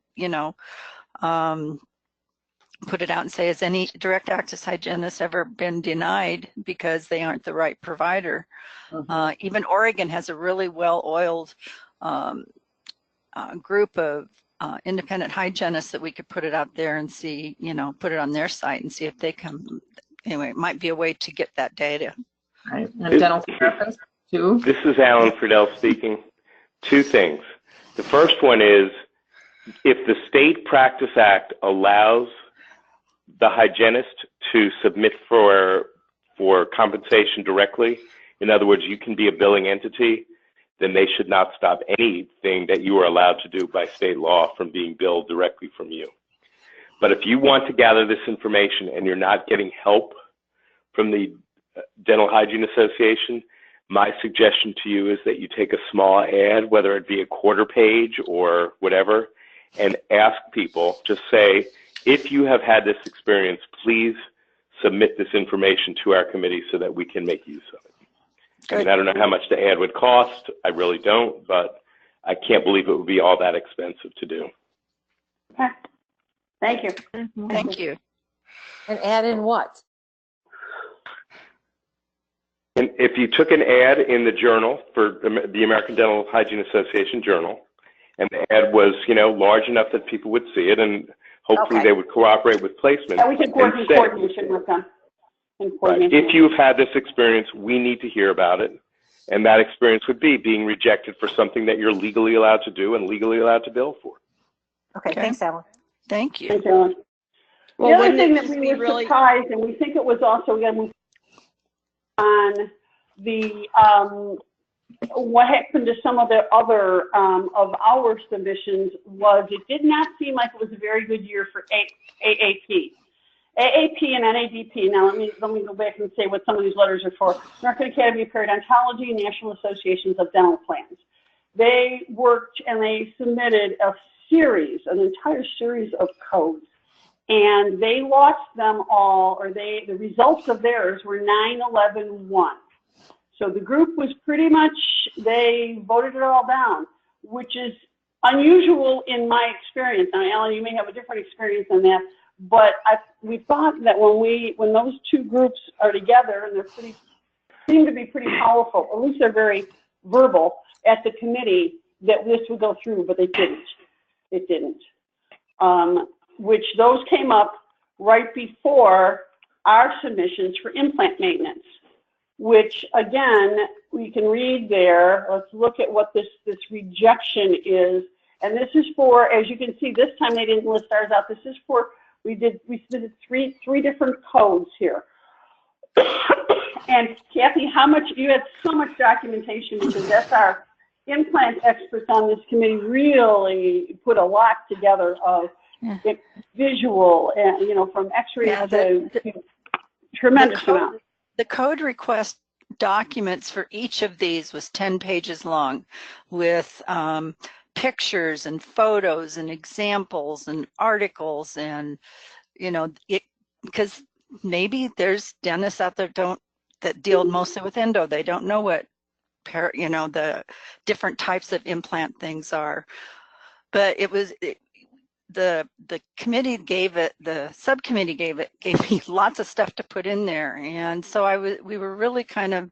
put it out and say, has any direct access hygienist ever been denied because they aren't the right provider? Mm-hmm. Even Oregon has a really well-oiled group of independent hygienists that we could put it out there and see, put it on their site and see if they come. Anyway, it might be a way to get that data. Right. And dental therapists too. This is Alan Friedel speaking. Two things. The first one is, if the State Practice Act allows the hygienist to submit for compensation directly, in other words, you can be a billing entity, then they should not stop anything that you are allowed to do by state law from being billed directly from you. But if you want to gather this information and you're not getting help from the Dental Hygiene Association, my suggestion to you is that you take a small ad, whether it be a quarter page or whatever, and ask people, just say, if you have had this experience, please submit this information to our committee so that we can make use of it. I mean, I don't know how much the ad would cost. I really don't, but I can't believe it would be all that expensive to do. Okay. Thank you. Thank you. And add in what? And if you took an ad in the journal for the American Dental Hygiene Association journal, and the ad was, large enough that people would see it, and hopefully they would cooperate with placement. Yeah, we could work in coordination with them. and Right. coordination. If you've had this experience, we need to hear about it. And that experience would be being rejected for something that you're legally allowed to do and legally allowed to bill for. Okay, thanks, Alan. Thank you. Thanks, Ellen. Well, the other wouldn't thing it that just we be were really surprised, and we think it was also, we got to move on the, what happened to some of the other of our submissions was it did not seem like it was a very good year for AAP. AAP and NADP, now let me go back and say what some of these letters are for. American Academy of Periodontology and National Associations of Dental Plans. They worked and they submitted an entire series of codes. And they lost them all, or the results of theirs were 9-11-1. So the group was pretty much, they voted it all down, which is unusual in my experience. Now, Alan, you may have a different experience than that, but we thought that when those two groups are together, and they seem to be pretty powerful, at least they're very verbal at the committee, that this would go through, but they didn't. It didn't. Which those came up right before our submissions for implant maintenance, which again, we can read there. Let's look at what this rejection is. And this is for, as you can see, this time they didn't list ours out. This is for, we submitted three different codes here. And Kathy, you had so much documentation, because that's our implant experts on this committee really put a lot together of visual, and from X-rays to tremendous amount. The code request documents for each of these was 10 pages long, with pictures and photos and examples and articles, and because maybe there's dentists out there that deal mostly with endo. They don't know what the different types of implant things are, but the committee the subcommittee gave me lots of stuff to put in there. And so we were really kind of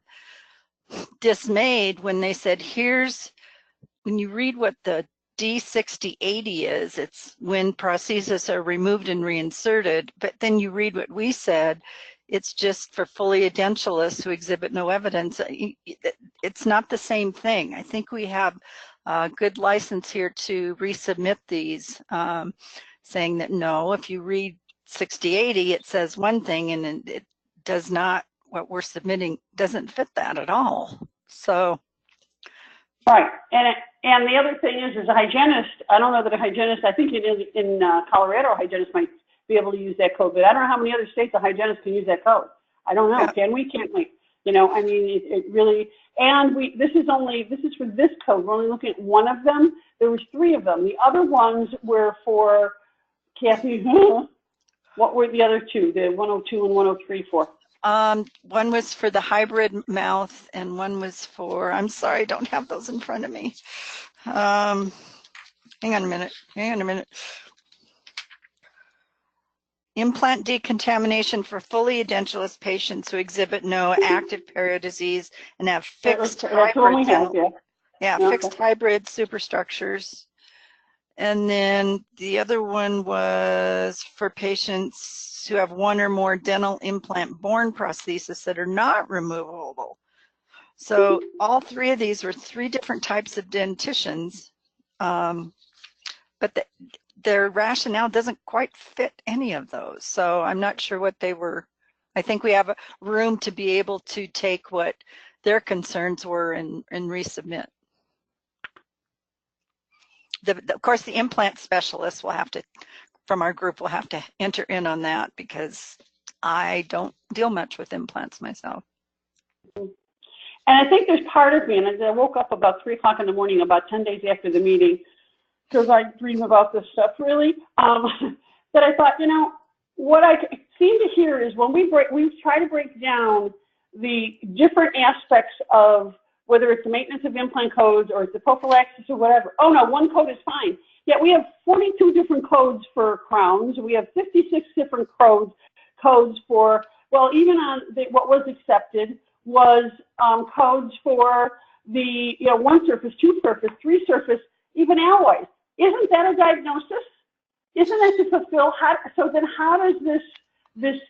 dismayed when they said, when you read what the D6080 is, it's when prostheses are removed and reinserted, but then you read what we said, it's just for fully edentulous who exhibit no evidence. It's not the same thing. I think we have a good license here to resubmit these, saying that no, if you read 6080, it says one thing, and it does not, what we're submitting doesn't fit that at all. So. Right, and the other thing is a hygienist, I don't know that a hygienist, I think in Colorado, a hygienist might be able to use that code, but I don't know how many other states a hygienist can use that code. I don't know, yeah. Can't we? I mean, it really, and this is for this code. We're only looking at one of them. There was 3 of them. The other ones were for, Kathy, what were the other 2, the 102 and 103 for? One was for the hybrid mouth, and one was for, I'm sorry, I don't have those in front of me. Hang on a minute. Implant decontamination for fully edentulous patients who exhibit no active perio disease and have fixed hybrid, fixed hybrid superstructures. And then the other one was for patients who have 1 or more dental implant-borne prostheses that are not removable. So all 3 of these were 3 different types of denticians, but their rationale doesn't quite fit any of those. So I'm not sure what they were. I think we have room to be able to take what their concerns were and resubmit. Of course, the implant specialist will have to, from our group, will have to enter in on that, because I don't deal much with implants myself. And I think there's part of me, and I woke up about 3 o'clock in the morning, about 10 days after the meeting, because I dream about this stuff really, that I thought, what I seem to hear is when we try to break down the different aspects of whether it's the maintenance of implant codes or it's the prophylaxis or whatever. Oh no, one code is fine. Yet we have 42 different codes for crowns. We have 56 different codes for, well, even on what was accepted was codes for the 1 surface, 2 surface, 3 surface, even alloys. Isn't that a diagnosis? Isn't that to fulfill? So then how does this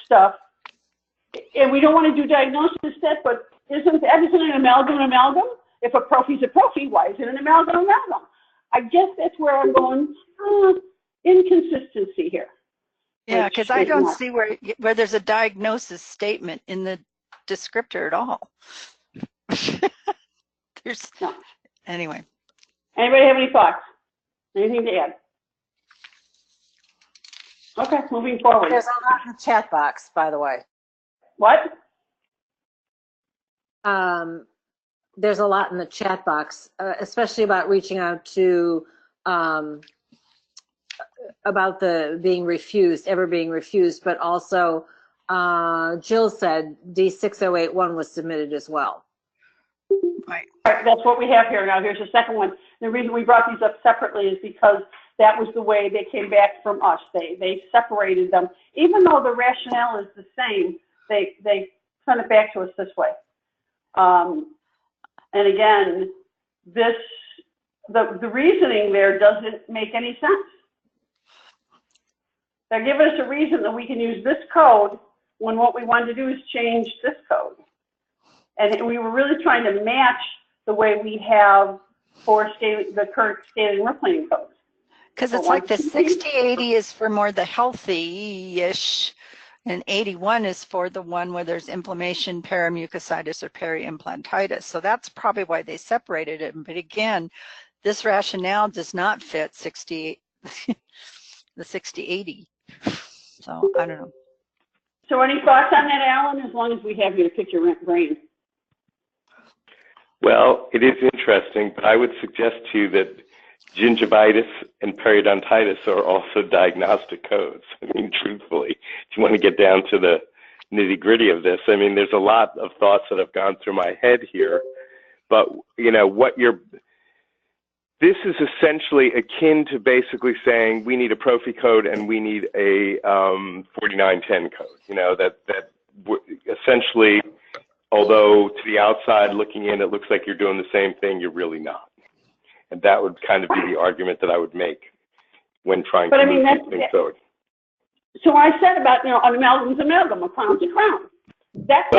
stuff and we don't want to do diagnosis instead, but isn't an amalgam? If a prophy's a prophy, why is it an amalgam? I guess that's where I'm going, inconsistency here. Yeah, because I don't see where there's a diagnosis statement in the descriptor at all. There's no. Anyway. Anybody have any thoughts? Anything to add? Okay, moving forward. There's a lot in the chat box, by the way. What? There's a lot in the chat box, especially about reaching out to, about the being refused, ever being refused, but also Jill said D6081 was submitted as well. Right. That's what we have here. Now here's the second one. The reason we brought these up separately is because that was the way they came back from us. They separated them. Even though the rationale is the same, they sent it back to us this way. And again, the reasoning there doesn't make any sense. They're giving us a reason that we can use this code when what we wanted to do is change this code. And we were really trying to match the way we have for the current scaling we're planning codes. Because it's like the 60-80 is for more the healthy-ish, and 81 is for the one where there's inflammation, paramucositis, or periimplantitis. So that's probably why they separated it. But again, this rationale does not fit the 60-80. So I don't know. So any thoughts on that, Alan, as long as we have you to pick your brain? Well, it is interesting, but I would suggest to you that gingivitis and periodontitis are also diagnostic codes. I mean, truthfully, if you want to get down to the nitty-gritty of this, I mean, there's a lot of thoughts that have gone through my head here, but, you know, this is essentially akin to basically saying we need a prophy code and we need a 4910 code, you know, that essentially, although to the outside looking in, it looks like you're doing the same thing, you're really not. And that would kind of be the argument that I would make when trying to move these things forward. So I said about, you know, an amalgam's amalgam, a crown's a crown. That's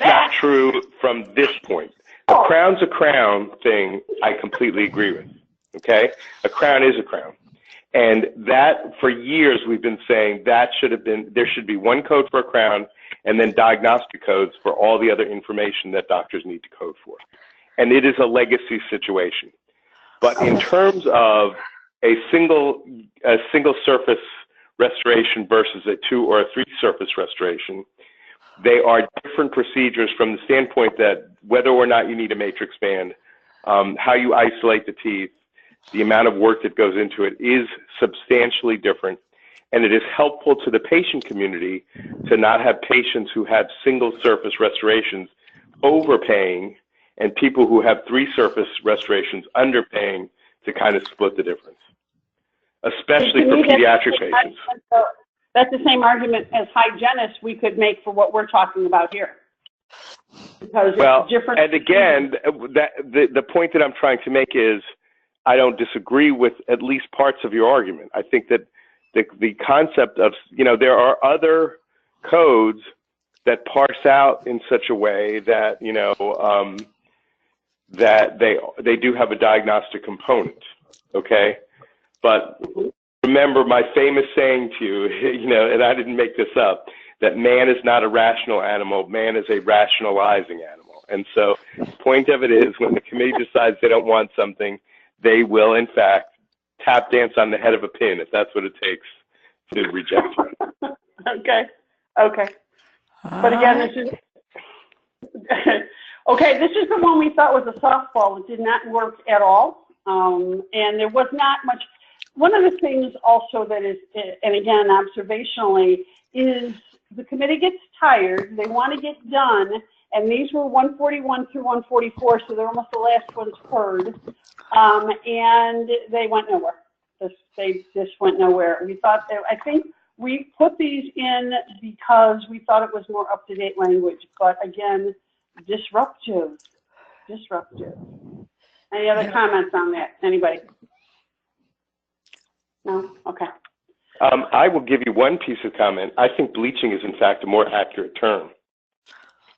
not true from this point. A crown's a crown thing, I completely agree with, okay? A crown is a crown. And that, for years, we've been saying that there should be one code for a crown and then diagnostic codes for all the other information that doctors need to code for. And it is a legacy situation. But in terms of a single surface restoration versus a 2 or a 3 surface restoration, they are different procedures from the standpoint that whether or not you need a matrix band, how you isolate the teeth, the amount of work that goes into it is substantially different. And it is helpful to the patient community to not have patients who have single surface restorations overpaying and people who have 3 surface restorations underpaying to kind of split the difference, especially for pediatric patients. That's the same argument as hygienists we could make for what we're talking about here. Because it's different. And again, the point that I'm trying to make is I don't disagree with at least parts of your argument. I think that the concept of, you know, there are other codes that parse out in such a way that, you know, that they do have a diagnostic component, okay? But remember my famous saying to you, you know, and I didn't make this up, that man is not a rational animal, man is a rationalizing animal. And so the point of it is when the committee decides they don't want something, they will, in fact, tap dance on the head of a pin if that's what it takes to reject it. Okay. But again, this is okay. This is the one we thought was a softball. It did not work at all, and there was not much. One of the things also that is, and again, observationally, is the committee gets tired. They want to get done, and these were 141 through 144, so they're almost the last ones heard, and they went nowhere. They just went nowhere. We thought, I think we put these in because we thought it was more up-to-date language, but again, disruptive. Any other comments on that? Anybody? No? Okay. I will give you one piece of comment. I think bleaching is, in fact, a more accurate term.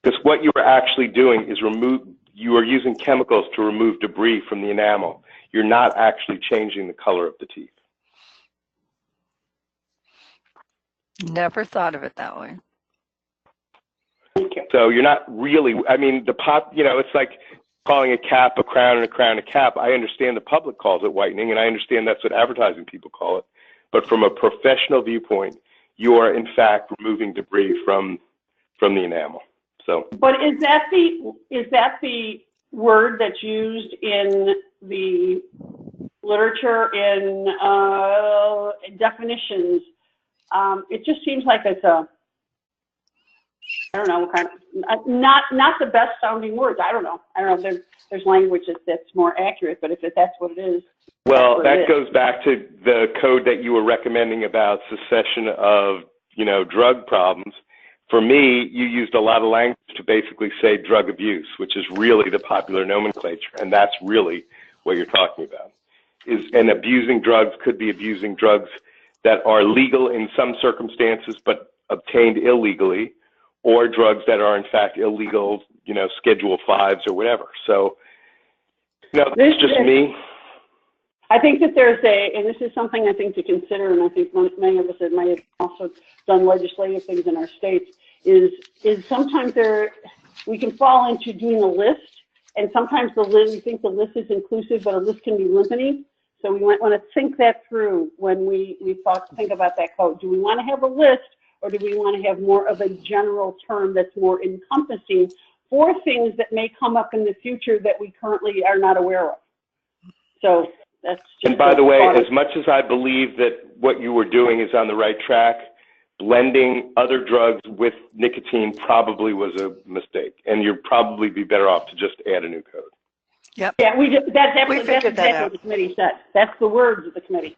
Because what you are actually doing is you are using chemicals to remove debris from the enamel. You're not actually changing the color of the teeth. Never thought of it that way. So you're not really, I mean, it's like calling a cap a crown and a crown a cap. I understand the public calls it whitening, and I understand that's what advertising people call it. But from a professional viewpoint, you are, in fact, removing debris from the enamel. So. But is that the word that's used in the literature in definitions? It just seems like it's I don't know, kind of not the best sounding words. I don't know. There's language that's more accurate, but if that's what it is. Well, that goes back to the code that you were recommending about cessation of, drug problems. For me, you used a lot of language to basically say drug abuse, which is really the popular nomenclature, and that's really what you're talking about. And abusing drugs could be abusing drugs that are legal in some circumstances but obtained illegally, or drugs that are in fact illegal, Schedule 5s or whatever. So, it's just me. I think that and this is something I think to consider, and I think many of us that might have also done legislative things in our states, is sometimes we can fall into doing a list, and sometimes we think the list is inclusive, but a list can be limiting. So we might want to think that through when we think about that code. Do we want to have a list, or do we want to have more of a general term that's more encompassing for things that may come up in the future that we currently are not aware of? So that's just. And by the way, as much as I believe that what you were doing is on the right track, blending other drugs with nicotine probably was a mistake, and you'd probably be better off to just add a new code. Yep. Yeah, that's exactly what the committee said. That's the words of the committee.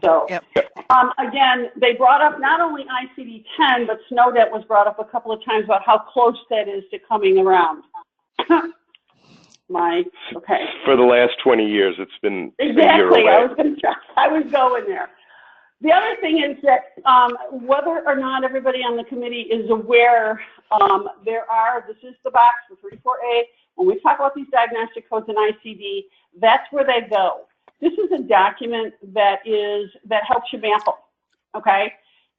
So, yep. Again, they brought up not only ICD-10, but SNODET was brought up a couple of times about how close that is to coming around. Okay. For the last 20 years, it's been exactly. I was going there. The other thing is that whether or not everybody on the committee is aware, this is the box for 34A. When we talk about these diagnostic codes in ICD, that's where they go. This is a document that helps you sample, okay?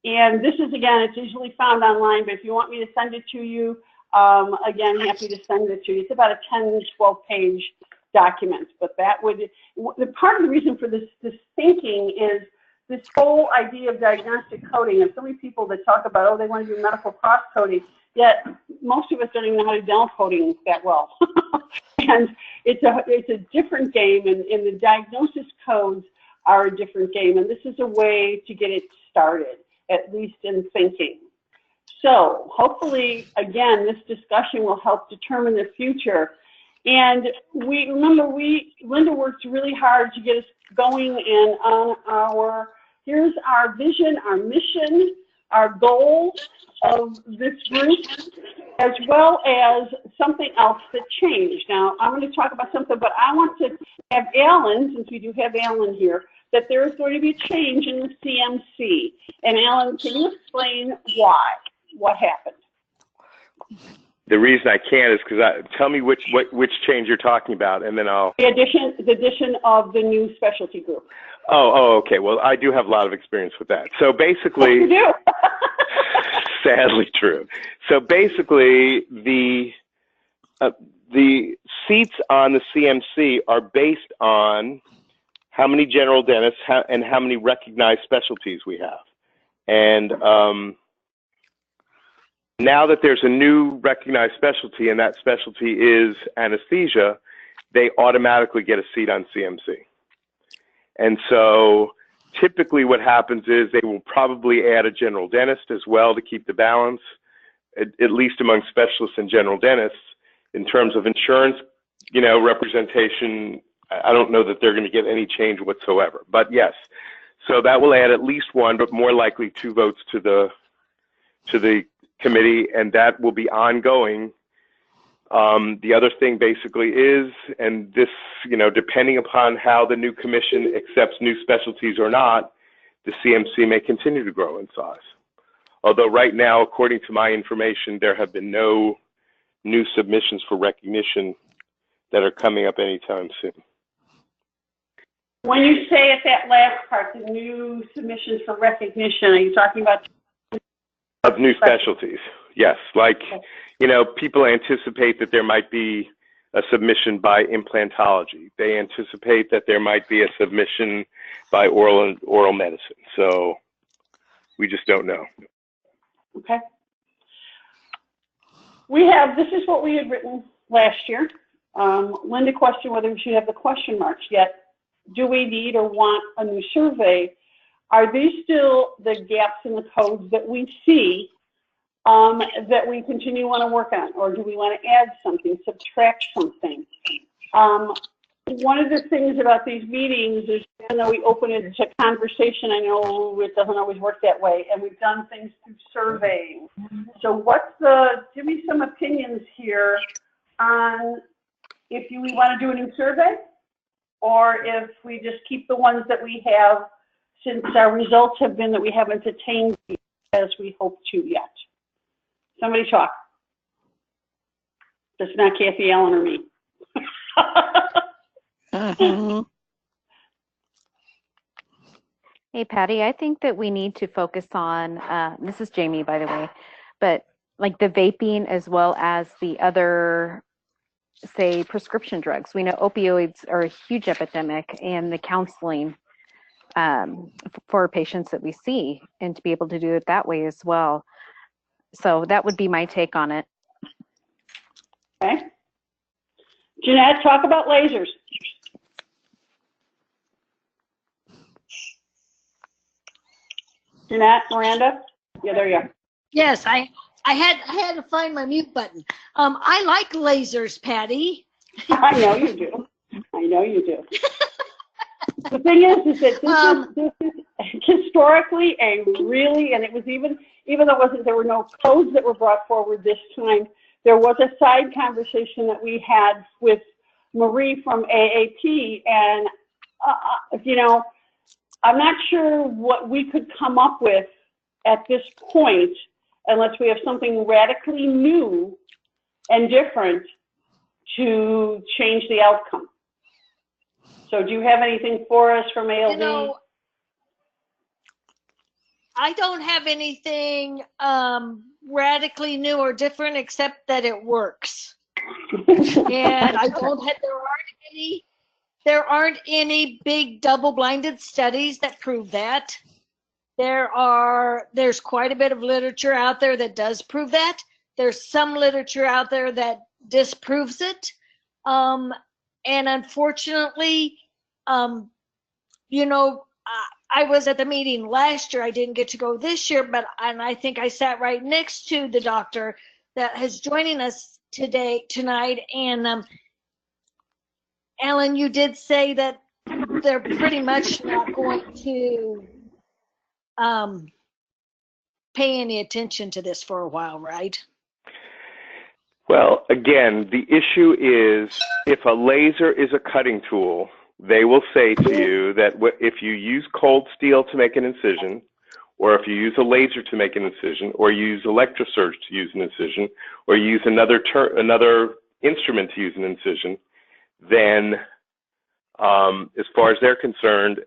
And this is, again, it's usually found online, but if you want me to send it to you, again, happy to send it to you. It's about a 10, 12-page document, but part of the reason for this thinking is this whole idea of diagnostic coding, and so many people that talk about, they want to do medical cross coding, yet most of us don't even know how to do dental coding that well. And it's a different game, and the diagnosis codes are a different game, and this is a way to get it started, at least in thinking. So hopefully, again, this discussion will help determine the future. And Linda worked really hard to get us going and on here's our vision, our mission, our goal of this group, as well as something else that changed. Now, I'm going to talk about something, but I want to have Alan, since we do have Alan here, that there is going to be a change in the CMC. And Alan, can you explain why? What happened? The reason I can't is because tell me which change you're talking about, and then I'll. The addition of the new specialty group. Oh, okay. Well, I do have a lot of experience with that. So basically, you do. Sadly true. So basically, the seats on the CMC are based on how many general dentists and how many recognized specialties we have, and now that there's a new recognized specialty, and that specialty is anesthesia, they automatically get a seat on CMC. And so typically what happens is they will probably add a general dentist as well to keep the balance, at least among specialists and general dentists. In terms of insurance, representation, I don't know that they're going to get any change whatsoever. But yes, so that will add at least one, but more likely 2 votes to the committee, and that will be ongoing. The other thing basically is, and this, depending upon how the new commission accepts new specialties or not, the CMC may continue to grow in size. Although right now, according to my information, there have been no new submissions for recognition that are coming up anytime soon. When you say at that last part, the new submissions for recognition, are you talking about? Of new specialties, yes. Like, you know, people anticipate that there might be a submission by implantology. They anticipate that there might be a submission by oral medicine. So we just don't know. Okay. This is what we had written last year. Linda questioned whether we should have the question marks yet. Do we need or want a new survey? Are these still the gaps in the codes that we see that we continue to want to work on? Or do we want to add something, subtract something? One of the things about these meetings is, even though we open it to conversation, I know it doesn't always work that way, and we've done things through surveying. So give me some opinions here on if we want to do a new survey, or if we just keep the ones that we have, since our results have been that we haven't attained as we hope to yet. Somebody talk. It's not Kathy Allen or me. Hey, Patty, I think that we need to focus on, this is Jamie, by the way, but like the vaping as well as the other, say, prescription drugs. We know opioids are a huge epidemic, and the counseling for patients that we see, and to be able to do it that way as well. So that would be my take on it. Okay. Jeanette, talk about lasers. Jeanette, Miranda? Yeah, there you are. Yes, I had to find my mute button. I like lasers, Patty. I know you do. I know you do. The thing is that this is historically a really, and it was even though there were no codes that were brought forward this time, there was a side conversation that we had with Marie from AAP, and you know, I'm not sure what we could come up with at this point unless we have something radically new and different to change the outcome. So do you have anything for us from ALD? You know, I don't have anything radically new or different except that it works. And there aren't any big double-blinded studies that prove that. There's quite a bit of literature out there that does prove that. There's some literature out there that disproves it. And unfortunately, you know, I was at the meeting last year. I didn't get to go this year, and I think I sat right next to the doctor that is joining us tonight. And Alan, you did say that they're pretty much not going to pay any attention to this for a while, right? Well, again, the issue is if a laser is a cutting tool, they will say to you that if you use cold steel to make an incision, or if you use a laser to make an incision, or you use electrosurge to use an incision, or you use another instrument to use an incision, then as far as they're concerned,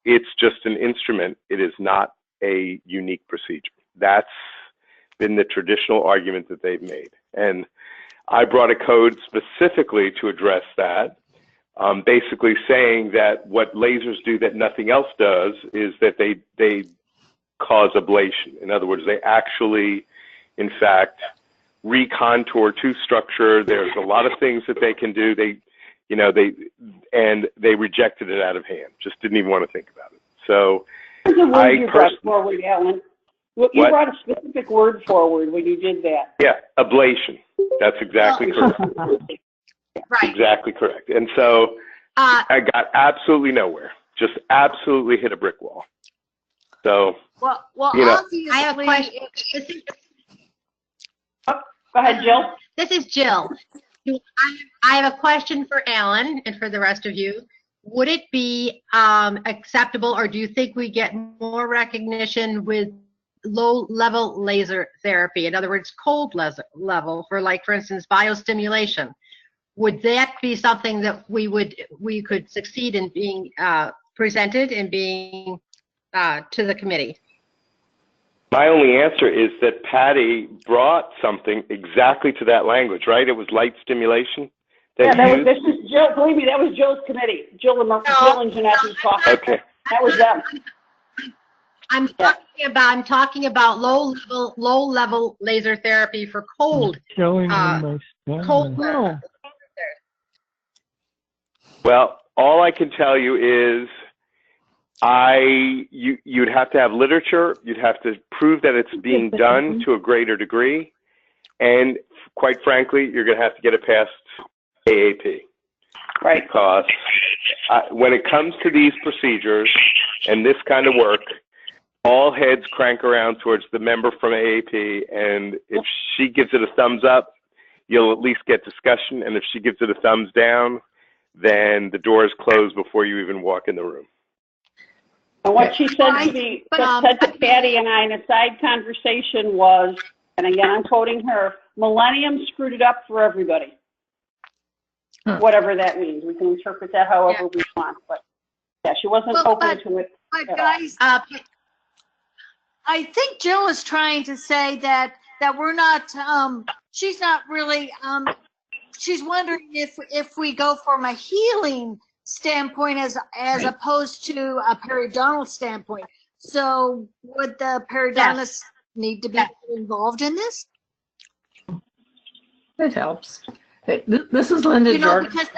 it's just an instrument. It is not a unique procedure. That's been the traditional argument that they've made. And I brought a code specifically to address that, basically saying that what lasers do that nothing else does is that they cause ablation. In other words, they actually, in fact, recontour tooth structure. There's a lot of things that they can do. They rejected it out of hand. Just didn't even want to think about it. So What's the word you brought forward, Alan? You brought a specific word forward when you did that. Yeah, ablation. That's exactly correct. Right. Exactly correct. And so I got absolutely nowhere. Just absolutely hit a brick wall. So, well, I have a question. Go ahead, Jill. This is Jill. I have a question for Alan and for the rest of you. would it be acceptable, or do you think we get more recognition with low-level laser therapy? In other words, cold level for, like, for instance, biostimulation. Would that be something that we could succeed in being presented and being to the committee? My only answer is that Patty brought something exactly to that language, right? It was light stimulation. Yeah, this is Jill. Believe me, that was Jill's committee. Jill and Jeanette were talking. Okay. That was them. I'm talking about low level laser therapy for cold. Cold. Well, all I can tell you is you'd have to have literature. You'd have to prove that it's being done to a greater degree. And quite frankly, you're going to have to get it past AAP. Right. Because when it comes to these procedures and this kind of work, all heads crank around towards the member from AAP. And if she gives it a thumbs up, you'll at least get discussion. And if she gives it a thumbs down, then the doors close before you even walk in the room. And what she said to me, said to Patty and I in a side conversation was, and again, I'm quoting her, Millennium screwed it up for everybody. Whatever that means. We can interpret that however we want. But yeah, she wasn't open to it. But guys, I think Jill is trying to say that we're not, she's not really, she's wondering if we go from a healing standpoint as opposed to a periodontal standpoint. So would the periodontist need to be involved in this? It helps. This is Linda Jordan. Because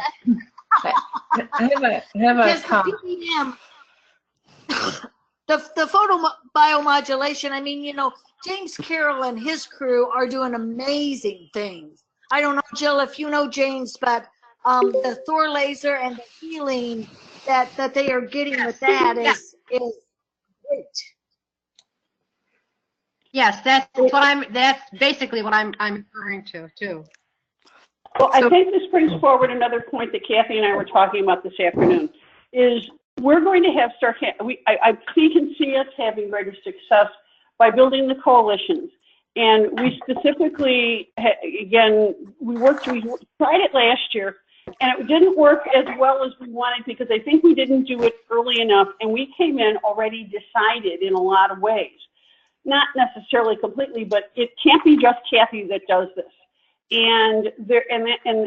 I have a comment. The photobiomodulation, I mean, James Carroll and his crew are doing amazing things. I don't know, Jill, if you know James, but the Thor laser and the healing that they are getting with that is great. Yes, that's basically what I'm referring to too. Well, I think this brings forward another point that Kathy and I were talking about this afternoon, is we're going to I can see us having greater success by building the coalitions. And we specifically, again, we tried it last year, and it didn't work as well as we wanted because I think we didn't do it early enough, and we came in already decided in a lot of ways. Not necessarily completely, but it can't be just Kathy that does this. And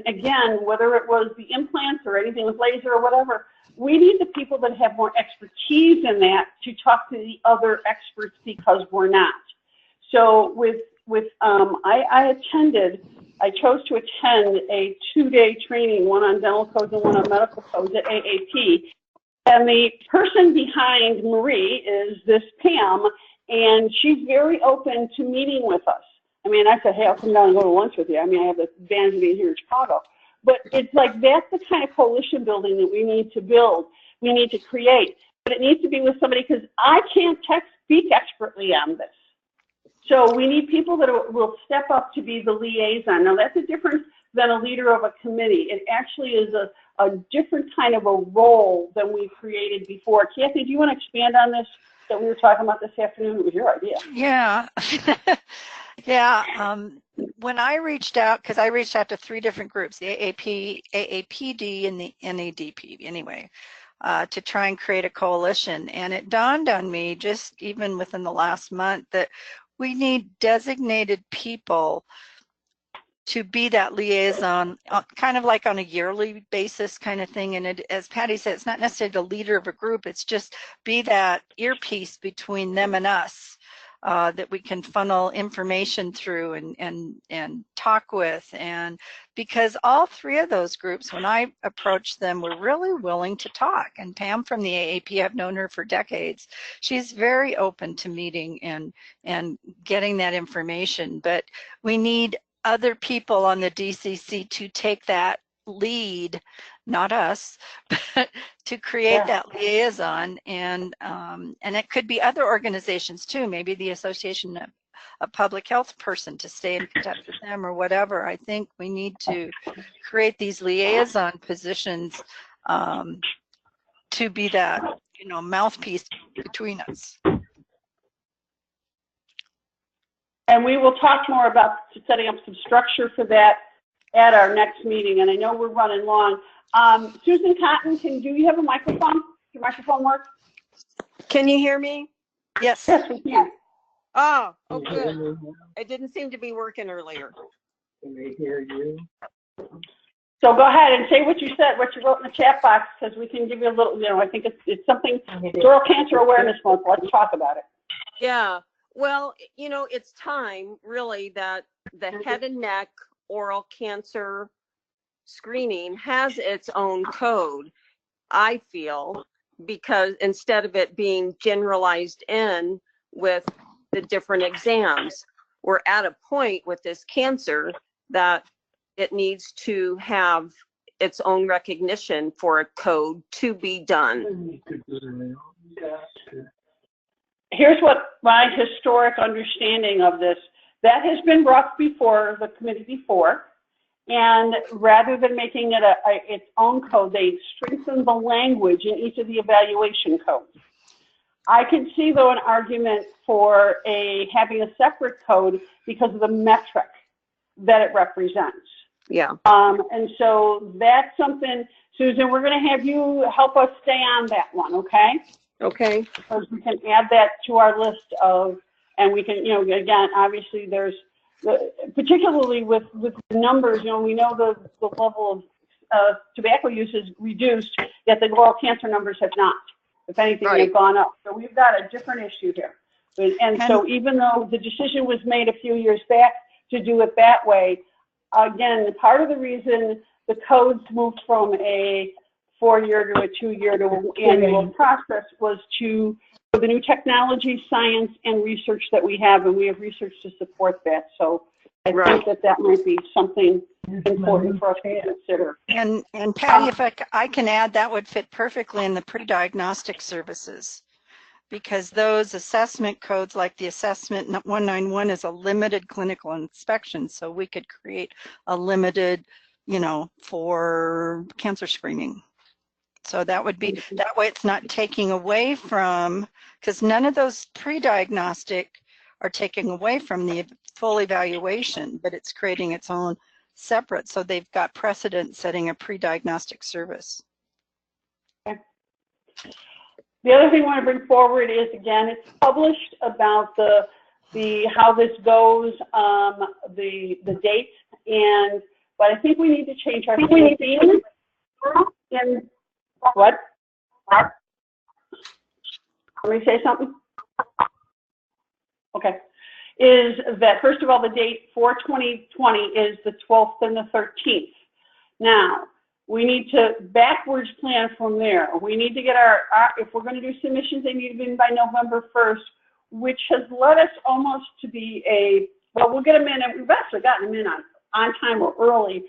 again, whether it was the implants or anything with laser or whatever, we need the people that have more expertise in that to talk to the other experts because we're not. So I chose to attend a 2-day training, one on dental codes and one on medical codes at AAP. And the person behind Marie is this Pam, and she's very open to meeting with us. I mean, I said, hey, I'll come down and go to lunch with you. I mean, I have the advantage of being here in Chicago. But it's like that's the kind of coalition building that we need to build. We need to create. But it needs to be with somebody because I can't speak expertly on this. So we need people that will step up to be the liaison. Now, that's a difference than a leader of a committee. It actually is a different kind of a role than we created before. Kathy, do you want to expand on this that we were talking about this afternoon? It was your idea. Yeah. Yeah. When I reached out, because I reached out to 3 different groups, the AAP, AAPD, and the NADP, anyway, to try and create a coalition. And it dawned on me, just even within the last month, that we need designated people to be that liaison, kind of like on a yearly basis kind of thing. And as Patty said, it's not necessarily the leader of a group, it's just be that earpiece between them and us. That we can funnel information through and talk with, and because all 3 of those groups, when I approached them, were really willing to talk. And Pam from the AAP, I've known her for decades. She's very open to meeting and getting that information. But we need other people on the DCC to take that lead, not us, but to create that liaison, and it could be other organizations too, maybe the Association of a Public Health person to stay in touch with them or whatever. I think we need to create these liaison positions to be that, you know, mouthpiece between us. And we will talk more about setting up some structure for that at our next meeting. And I know we're running long. Susan Cotton, do you have a microphone? Does your microphone work? Can you hear me? Yes. Yes, we can. Oh, good. It didn't seem to be working earlier. Can they hear you? So go ahead and say what you said, what you wrote in the chat box, because we can give you a little, you know, I think it's something, it's Oral Cancer Awareness Month. Let's talk about it. Yeah. Well, you know, it's time really that the head and neck oral cancer screening has its own code, I feel, because instead of it being generalized in with the different exams, we're at a point with this cancer that it needs to have its own recognition for a code to be done. Here's what my historic understanding of this, that has been brought before the committee before, and rather than making it its own code, they strengthened the language in each of the evaluation codes. I can see, though, an argument for having a separate code because of the metric that it represents. Yeah. And so that's something, Susan, we're going to have you help us stay on that one, okay? Okay. Because we can add that to our list of, and we can, you know, again, obviously there's, particularly with the numbers, you know, we know the level of tobacco use is reduced, yet the oral cancer numbers have not. If anything, they've gone up. So we've got a different issue here. And so even though the decision was made a few years back to do it that way, again, part of the reason the codes moved from a 4-year to a 2-year to an annual process was for the new technology, science, and research that we have, and we have research to support that. So I think that might be something important for us to consider. And Patty, if I can add, that would fit perfectly in the pre-diagnostic services, because those assessment codes, like the assessment 191, is a limited clinical inspection. So we could create a limited, you know, for cancer screening. So that would be, that way it's not taking away from, because none of those pre-diagnostic are taking away from the full evaluation, but it's creating its own separate. So they've got precedent setting a pre-diagnostic service. Okay. The other thing I want to bring forward is, again, it's published about the how this goes, the dates, but I think we need to change our thinking. And what? Let me say something. Okay. Is that, first of all, the date for 2020 is the 12th and the 13th. Now, we need to backwards plan from there. We need to get if we're going to do submissions, they need to be in by November 1st, which has led us almost to be well, we'll get them in, and we've actually gotten them in on time or early,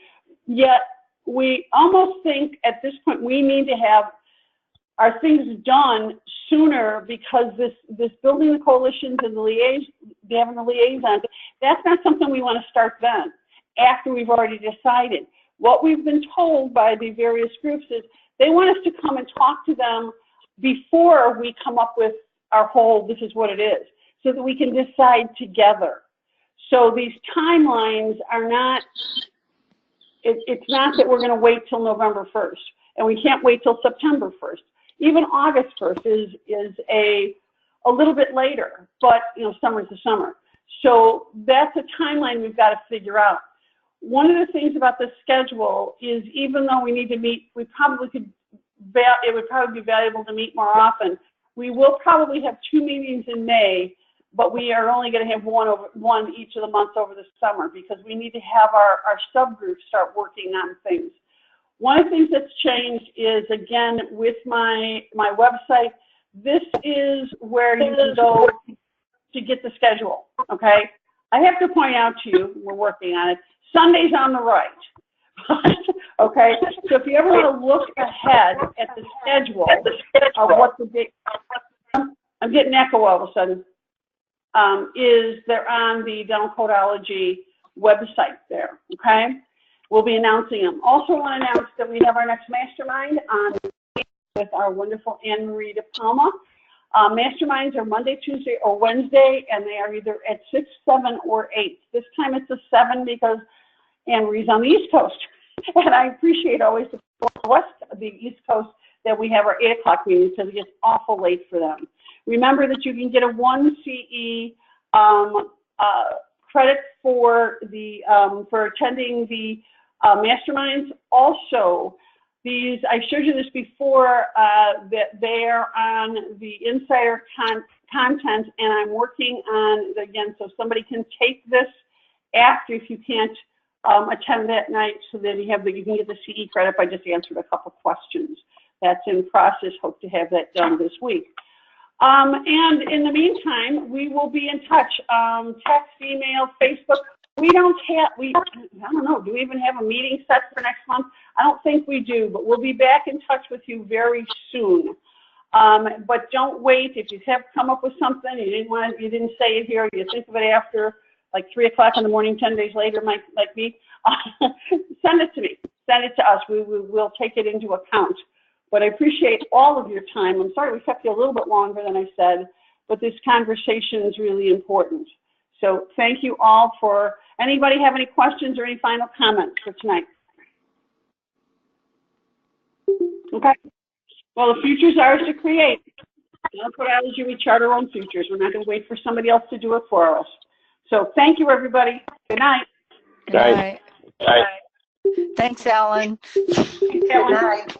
yet we almost think at this point we need to have our things done sooner, because this building the coalitions and having the liaisons, that's not something we want to start then, after we've already decided. What we've been told by the various groups is they want us to come and talk to them before we come up with our whole, this is what it is, so that we can decide together. So these timelines are not, it's not that we're going to wait till November 1st, and we can't wait till September 1st. Even August 1st is a little bit later, but, you know, summer's the summer. So that's a timeline we've got to figure out. One of the things about the schedule is, even though we need to meet, it would probably be valuable to meet more often. We will probably have 2 meetings in May, but we are only going to have one each of the months over the summer, because we need to have our subgroups start working on things. One of the things that's changed is, again, with my website, this is where you can go to get the schedule, okay? I have to point out to you, we're working on it, Sunday's on the right, okay? So if you ever want to look ahead at the schedule of what the date, I'm getting echo all of a sudden, is they're on the DentalCodeology website there, okay? We'll be announcing them. Also want to announce that we have our next mastermind on with our wonderful Anne Marie De Palma. Masterminds are Monday, Tuesday, or Wednesday, and they are either at 6, 7, or 8. This time it's a 7 because Anne Marie's on the East Coast. And I appreciate always the west of the East Coast that we have our 8 o'clock meetings because it gets awful late for them. Remember that you can get a 1 CE credit for the for attending the masterminds. Also, these, I showed you this before, that they are on the insider content, and I'm working on, again, so somebody can take this after if you can't attend that night, so that you can get the CE credit. I just answered a couple questions. That's in process. Hope to have that done this week. And in the meantime, we will be in touch. Text, email, Facebook. We don't have, I don't know, do we even have a meeting set for next month? I don't think we do, but we'll be back in touch with you very soon. But don't wait. If you have come up with something, you didn't say it here, you think of it after like 3 o'clock in the morning, 10 days later, like me, send it to me. Send it to us. We'll take it into account. But I appreciate all of your time. I'm sorry we kept you a little bit longer than I said, but this conversation is really important. So thank you all for, anybody have any questions or any final comments for tonight? Okay. Well, the future's ours to create. DentalCodeology, we chart our own futures. We're not going to wait for somebody else to do it for us. So thank you, everybody. Good night. Good night. Good night. Thanks, Alan. Good night.